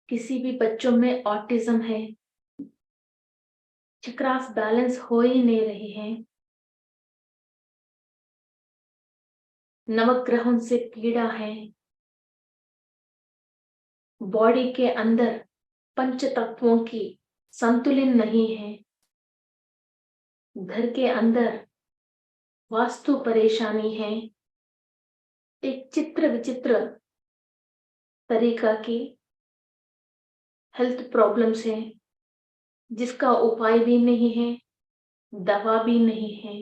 Speaker 1: किसी भी बच्चों में ऑटिज्म है, चक्रास बैलेंस हो ही नहीं रही है, नवग्रहों से पीड़ा है, बॉडी के अंदर पंच तत्वों की संतुलन नहीं है, घर के अंदर वास्तु परेशानी है, एक चित्र विचित्र तरीका की हेल्थ प्रॉब्लम्स है जिसका उपाय भी नहीं है, दवा भी नहीं है।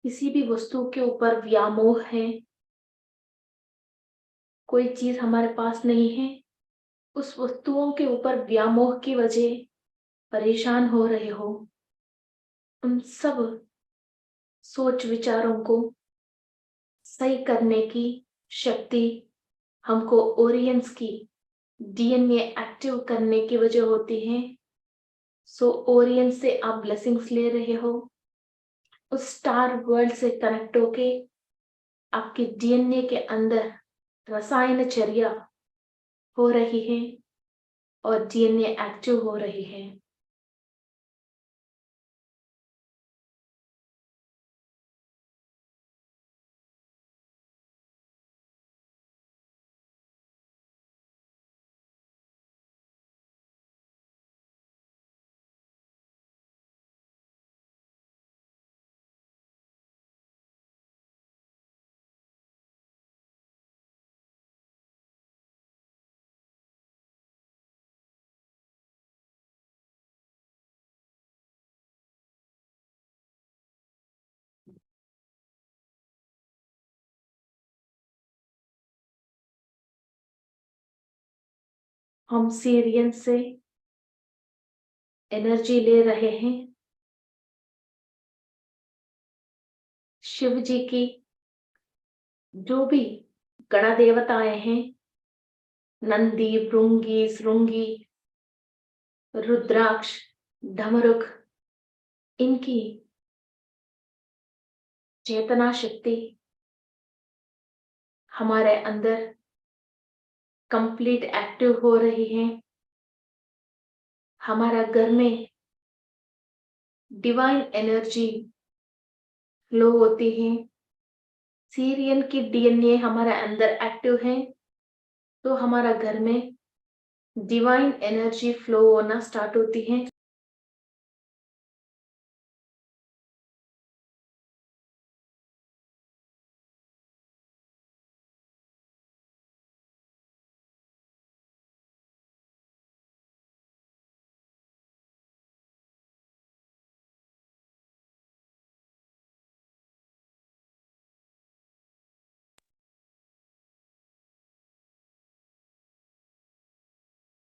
Speaker 1: किसी भी वस्तु के ऊपर व्यामोह है, कोई चीज हमारे पास नहीं है, उस वस्तुओं के ऊपर व्यामोह की वजह परेशान हो रहे हो, उन सब सोच विचारों को सही करने की शक्ति हमको ओरियंस की डीएनए एक्टिव करने की वजह होती है। सो ओरियंस से आप ब्लेसिंग्स ले रहे हो, उस स्टार वर्ल्ड से कनेक्ट होके आपके डीएनए के अंदर रसायन चर्या हो रही है और डीएनए एक्टिव हो रही है। हम सीरियन से एनर्जी ले रहे हैं। शिव जी की जो भी गण देवताएं हैं, नंदी, भृंगी, श्रृंगी, रुद्राक्ष, ढमरुक, इनकी चेतना शक्ति हमारे अंदर कंप्लीट एक्टिव हो रही है। हमारा घर में डिवाइन एनर्जी फ्लो होती है। सीरियन की डीएनए हमारे अंदर एक्टिव है, तो हमारा घर में डिवाइन एनर्जी फ्लो होना स्टार्ट होती है।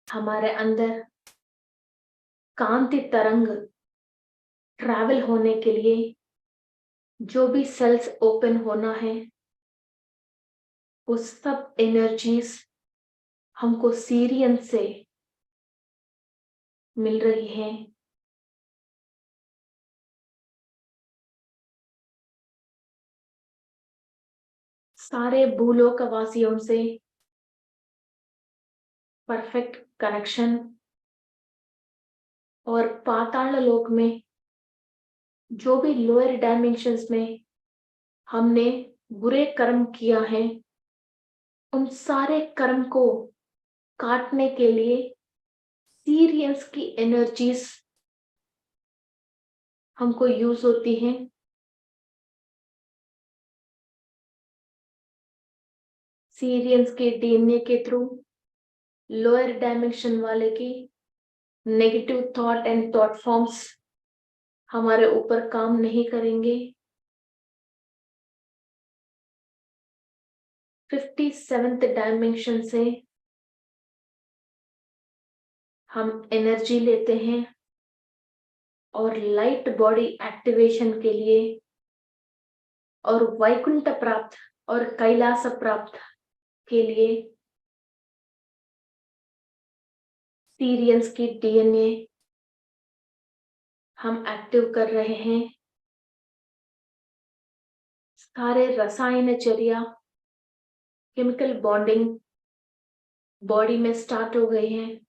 Speaker 1: हमारे अंदर कांति तरंग ट्रैवल होने के लिए जो भी सेल्स ओपन होना है, वो सब एनर्जीज हमको सीरियन से मिल रही है। सारे भूलोक वासियों से परफेक्ट कनेक्शन, और पाताल लोक में जो भी लोअर डायमेंशंस में हमने बुरे कर्म किया है, उन सारे कर्म को काटने के लिए सीरियंस की एनर्जीज हमको यूज होती हैं। सीरियंस के डीएनए के थ्रू लोअर डायमेंशन वाले की negative thought and thought forms हमारे ऊपर काम नहीं करेंगे। 57th डायमेंशन से हम एनर्जी लेते हैं और लाइट बॉडी एक्टिवेशन के लिए और वैकुंठ प्राप्त और कैलाश प्राप्त के लिए सीरियंस की डीएनए हम एक्टिव कर रहे हैं। सारे रसायन चर्या केमिकल बॉन्डिंग बॉडी में स्टार्ट हो गए हैं।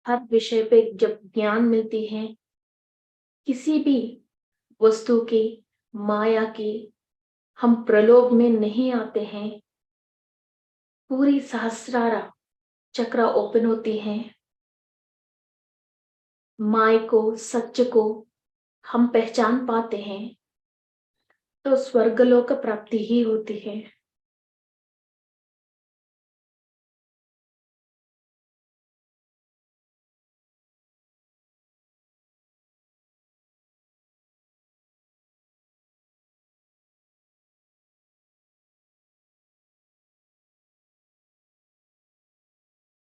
Speaker 1: हर विषय पे जब ज्ञान मिलती है, किसी भी वस्तु की, माया की, हम प्रलोभ में नहीं आते हैं। पूरी सहस्रारा चक्र ओपन होती है। माय को, सच को हम पहचान पाते हैं, तो स्वर्गलोक प्राप्ति ही होती है।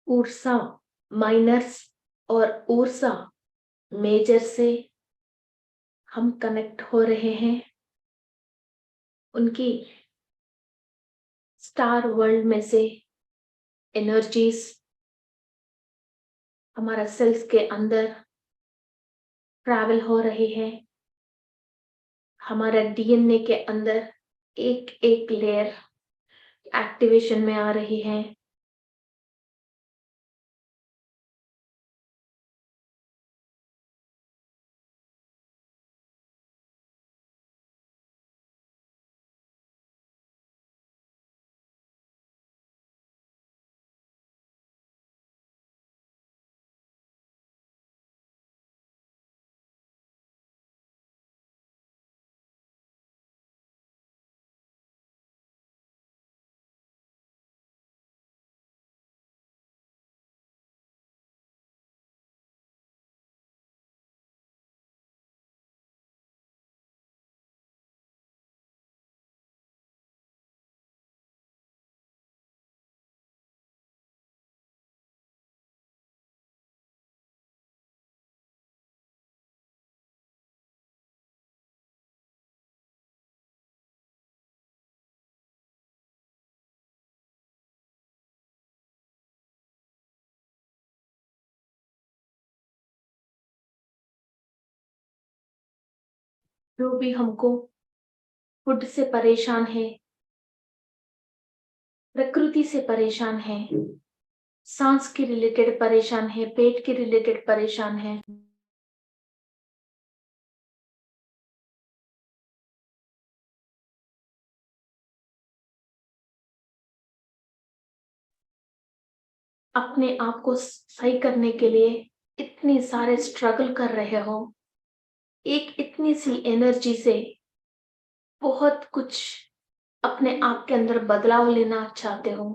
Speaker 1: ऊर्सा माइनस और ऊर्सा मेजर से हम कनेक्ट हो रहे हैं। उनकी स्टार वर्ल्ड में से एनर्जीज हमारा सेल्स के अंदर ट्रैवल हो रही है। हमारा डीएनए के अंदर एक एक लेयर एक्टिवेशन में आ रही है। जो भी हमको फूड से परेशान है, प्रकृति से परेशान है, सांस के रिलेटेड परेशान है, पेट के रिलेटेड परेशान है, अपने आप को सही करने के लिए इतनी सारे स्ट्रगल कर रहे हो, एक इतनी सी एनर्जी से बहुत कुछ अपने आप के अंदर बदलाव लेना चाहते हो।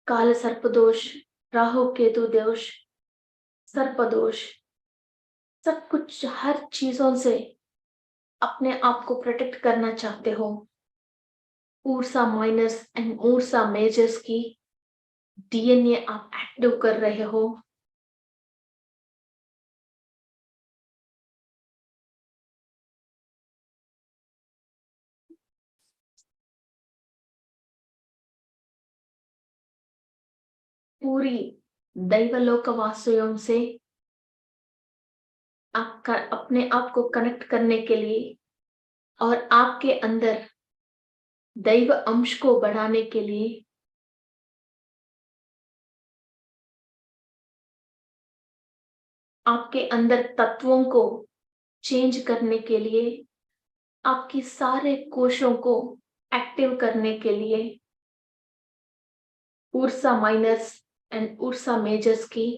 Speaker 1: काल सर्पदोष, राहु केतु दोष, सर्पदोष, सब कुछ हर चीजों से अपने आप को प्रोटेक्ट करना चाहते हो। Ursa minus and Ursa measures की डीएनए आप एक्टिव कर रहे हो। पूरी दैवलोक वासियों से आपका अपने आप को कनेक्ट करने के लिए और आपके अंदर दैव अंश को बढ़ाने के लिए आपके अंदर तत्वों को चेंज करने के लिए, आपकी सारे कोशों को एक्टिव करने के लिए Ursa minus and Ursa measures की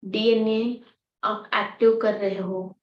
Speaker 1: डीएनए आप एक्टिव कर रहे हो।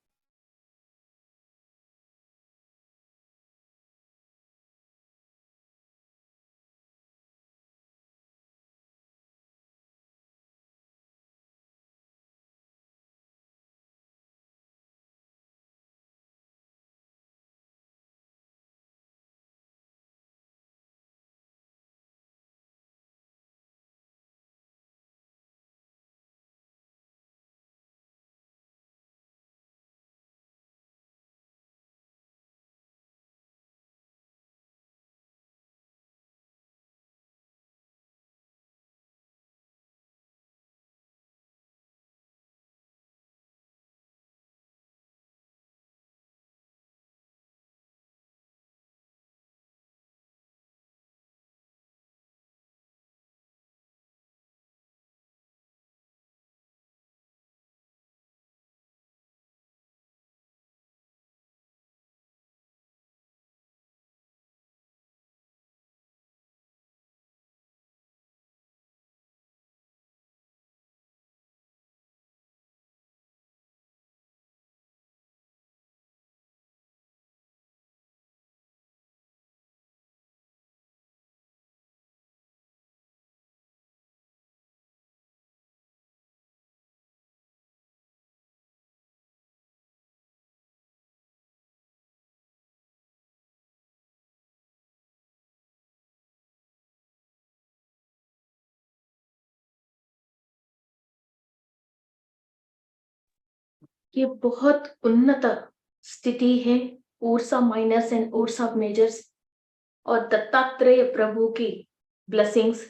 Speaker 1: ये बहुत उन्नत स्थिति है। Ursa minus and Ursa measures और दत्तात्रेय प्रभु की ब्लेसिंग्स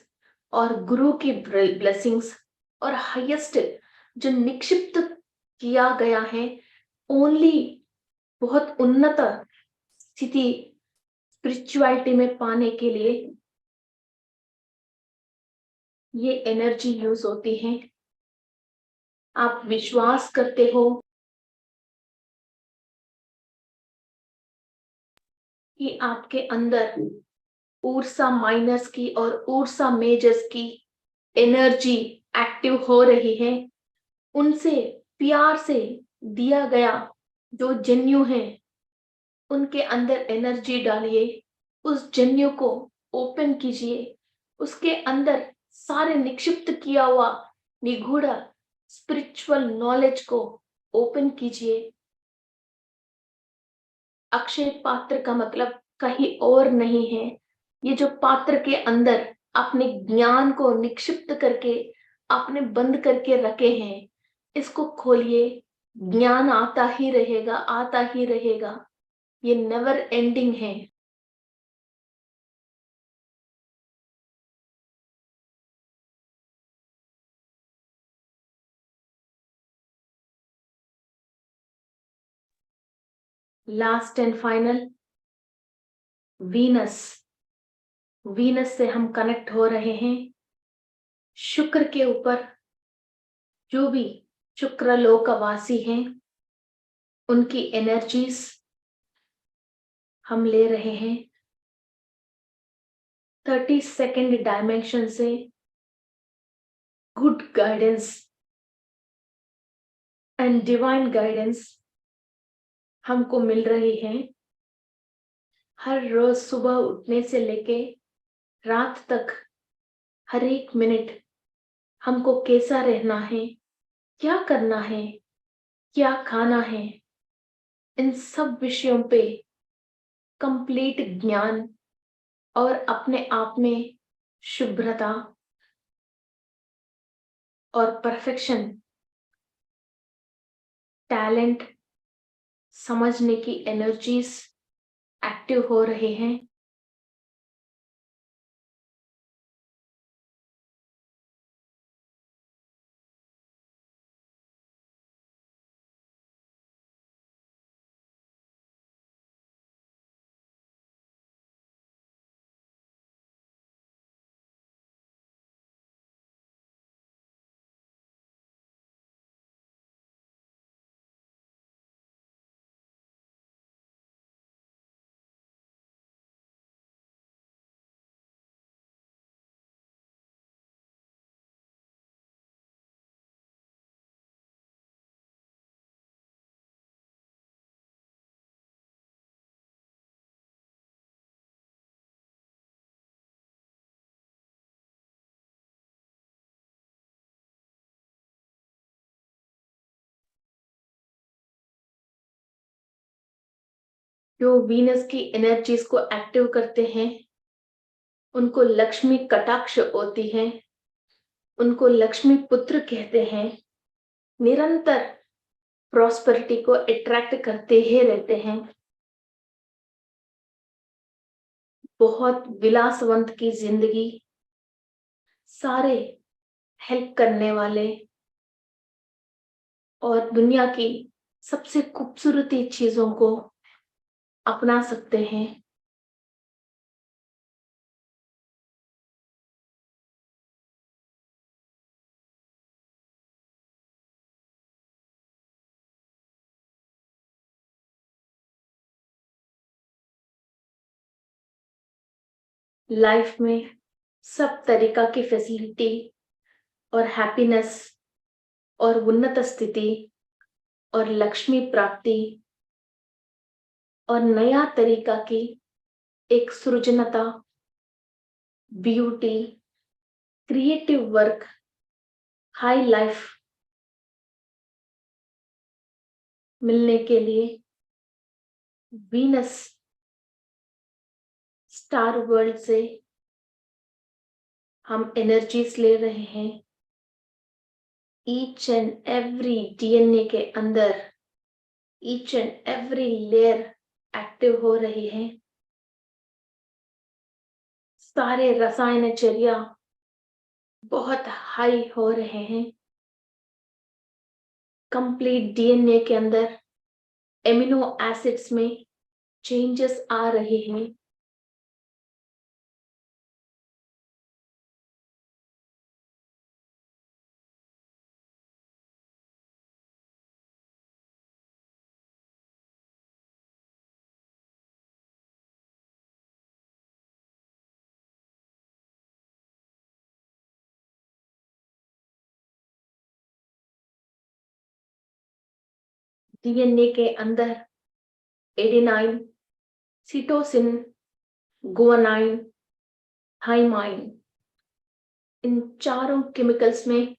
Speaker 1: और गुरु की ब्लेसिंग्स और हाईएस्ट जो निक्षिप्त किया गया है ओनली बहुत उन्नत स्थिति स्पिरिचुअलिटी में पाने के लिए ये एनर्जी यूज होती है। आप विश्वास करते हो कि आपके अंदर उर्सा माइनस की और उर्सा मेजर्स की एनर्जी एक्टिव हो रही है। उनसे प्यार से दिया गया जो जन्यु है उनके अंदर एनर्जी डालिए, उस जन्यु को ओपन कीजिए, उसके अंदर सारे निक्षिप्त किया हुआ निगूढ़ स्पिरिचुअल नॉलेज को ओपन कीजिए। अक्षय पात्र का मतलब कहीं और नहीं है। ये जो पात्र के अंदर अपने ज्ञान को निक्षिप्त करके आपने बंद करके रखे हैं, इसको खोलिए, ज्ञान आता ही रहेगा, आता ही रहेगा। ये नेवर एंडिंग है। Last and final, Venus. Venus से हम कनेक्ट हो रहे हैं शुक्र के ऊपर। जो भी शुक्र लोकवासी हैं उनकी एनर्जीज हम ले रहे हैं 32nd डायमेंशन से। Good guidance and divine guidance हमको मिल रही है। हर रोज सुबह उठने से लेके रात तक हर एक मिनट हमको कैसा रहना है, क्या करना है, क्या खाना है, इन सब विषयों पे कंप्लीट ज्ञान और अपने आप में शुभ्रता और परफेक्शन, टैलेंट समझने की एनर्जीज एक्टिव हो रहे हैं। जो वीनस की एनर्जीज को एक्टिव करते हैं उनको लक्ष्मी कटाक्ष होती है, उनको लक्ष्मी पुत्र कहते हैं। निरंतर प्रॉस्पेरिटी को अट्रैक्ट करते ही रहते हैं। बहुत विलासवंत की जिंदगी, सारे हेल्प करने वाले और दुनिया की सबसे खूबसूरती चीजों को अपना सकते हैं। लाइफ में सब तरीका की फैसिलिटी और हैप्पीनेस और उन्नत स्थिति और लक्ष्मी प्राप्ति और नया तरीका की एक सृजनता, beauty, creative work, high life मिलने के लिए वीनस स्टार वर्ल्ड से हम एनर्जीज ले रहे हैं। ईच एंड एवरी डीएनए के अंदर each and every layer active हो रही है। सारे रसायनचर्या बहुत हाई हो रहे हैं। कंप्लीट डीएनए के अंदर एमिनो एसिड्स में चेंजेस आ रहे हैं। डीएनए के अंदर एडेनाइन, सीटोसिन, गुआनाइन, थाइमाइन, इन चारों केमिकल्स में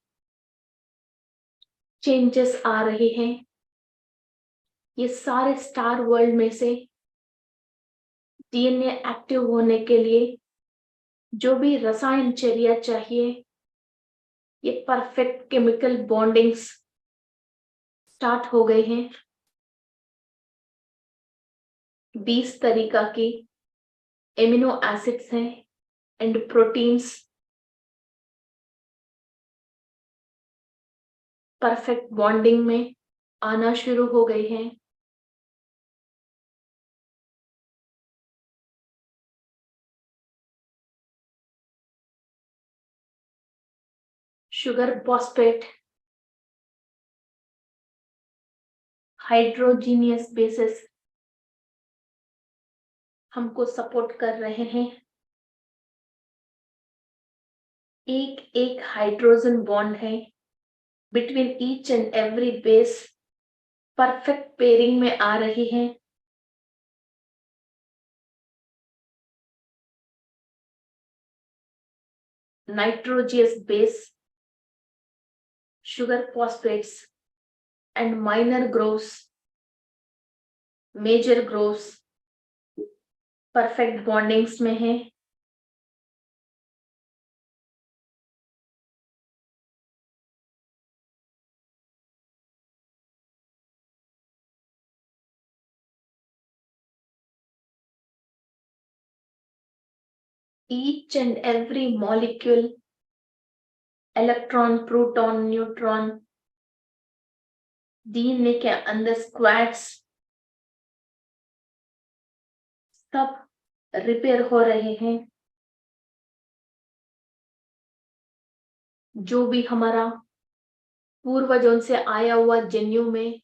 Speaker 1: चेंजेस आ रहे हैं। ये सारे स्टार वर्ल्ड में से डीएनए एक्टिव होने के लिए जो भी रसायनचर्या चाहिए, ये परफेक्ट केमिकल बॉन्डिंग्स स्टार्ट हो गए हैं। 20 तरीका की एमिनो एसिड्स हैं एंड प्रोटीन्स परफेक्ट बॉन्डिंग में आना शुरू हो गए हैं। शुगर फॉस्फेट, हाइड्रोजीनियस बेसिस हमको सपोर्ट कर रहे हैं। एक एक हाइड्रोजन बॉन्ड है between each and every base perfect pairing में आ रही है। नाइट्रोजियस base, sugar phosphates and minor growths, major growths perfect bondings में है। Each and every molecule, electron, proton, neutron, DNA के अंदर स्क्वाड्स सब रिपेयर हो रहे हैं। जो भी हमारा पूर्वजों से आया हुआ जन्यु में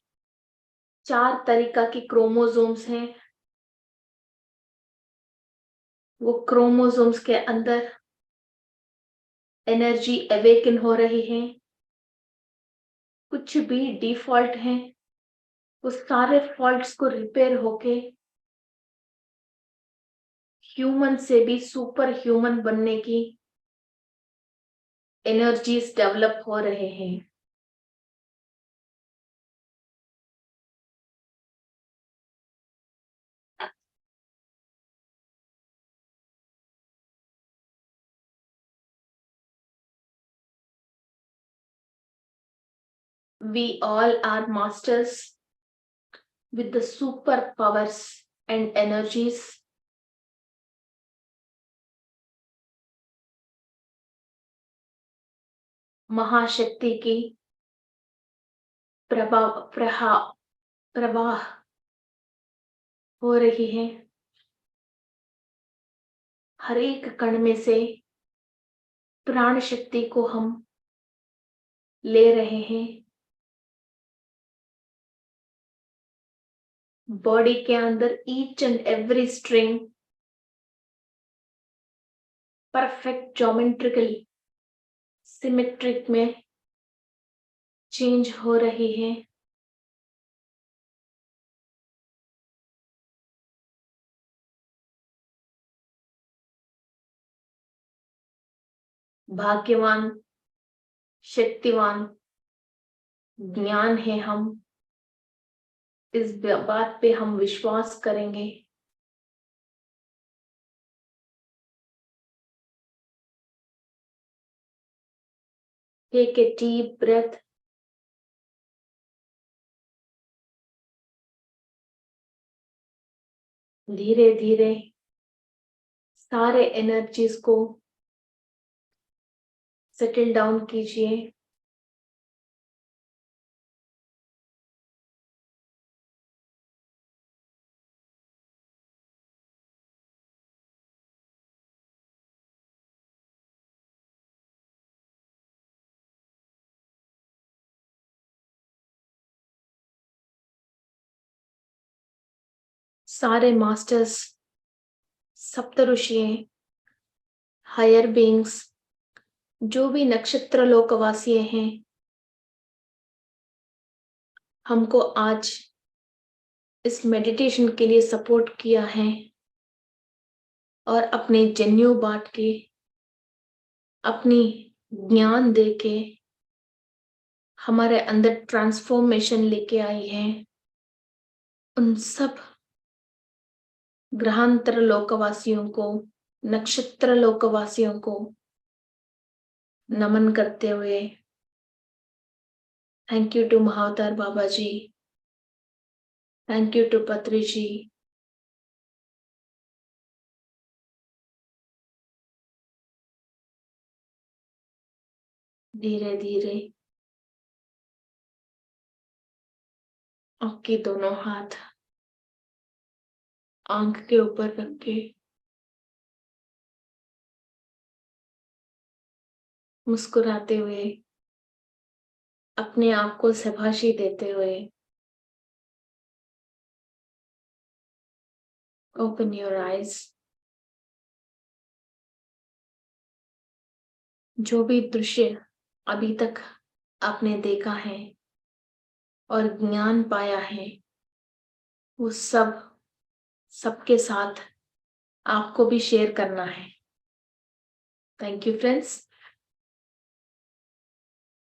Speaker 1: 4 तरीका की क्रोमोसोम्स हैं, वो क्रोमोसोम्स के अंदर एनर्जी अवेकन हो रही है। कुछ भी डिफॉल्ट है वो सारे फॉल्ट्स को रिपेयर होके ह्यूमन से भी सुपर ह्यूमन बनने की एनर्जीज डेवलप हो रहे हैं। We all are masters with the superpowers and energies. महाशक्ति की प्रवाह हो रही है। हर एक कण में से प्राण शक्ति को हम ले रहे हैं। बॉडी के अंदर each and every string perfect geometrically symmetric में चेंज हो रही है। भाग्यवान, शक्तिवान, ज्ञान है हम, इस बात पे हम विश्वास करेंगे। Take a deep breath. धीरे धीरे सारे एनर्जीज को सेटल डाउन कीजिए। सारे मास्टर्स, सप्तऋषि, हायर बीइंग्स, जो भी नक्षत्र लोकवासी हैं, हमको आज इस मेडिटेशन के लिए सपोर्ट किया है और अपने जन्यू बांट के, अपनी ज्ञान देके हमारे अंदर ट्रांसफॉर्मेशन लेके आई है। उन सब ग्रहांतर लोकवासियों को, नक्षत्र लोकवासियों को नमन करते हुए thank you to Mahavatar Baba ji, thank you to Patri ji. धीरे धीरे आपके दोनों हाथ आंख के ऊपर रख के मुस्कुराते हुए अपने आप को शाबाशी देते हुए ओपन योर आईज। जो भी दृश्य अभी तक आपने देखा है और ज्ञान पाया है, वो सब सबके साथ आपको भी शेयर करना है। Thank you friends.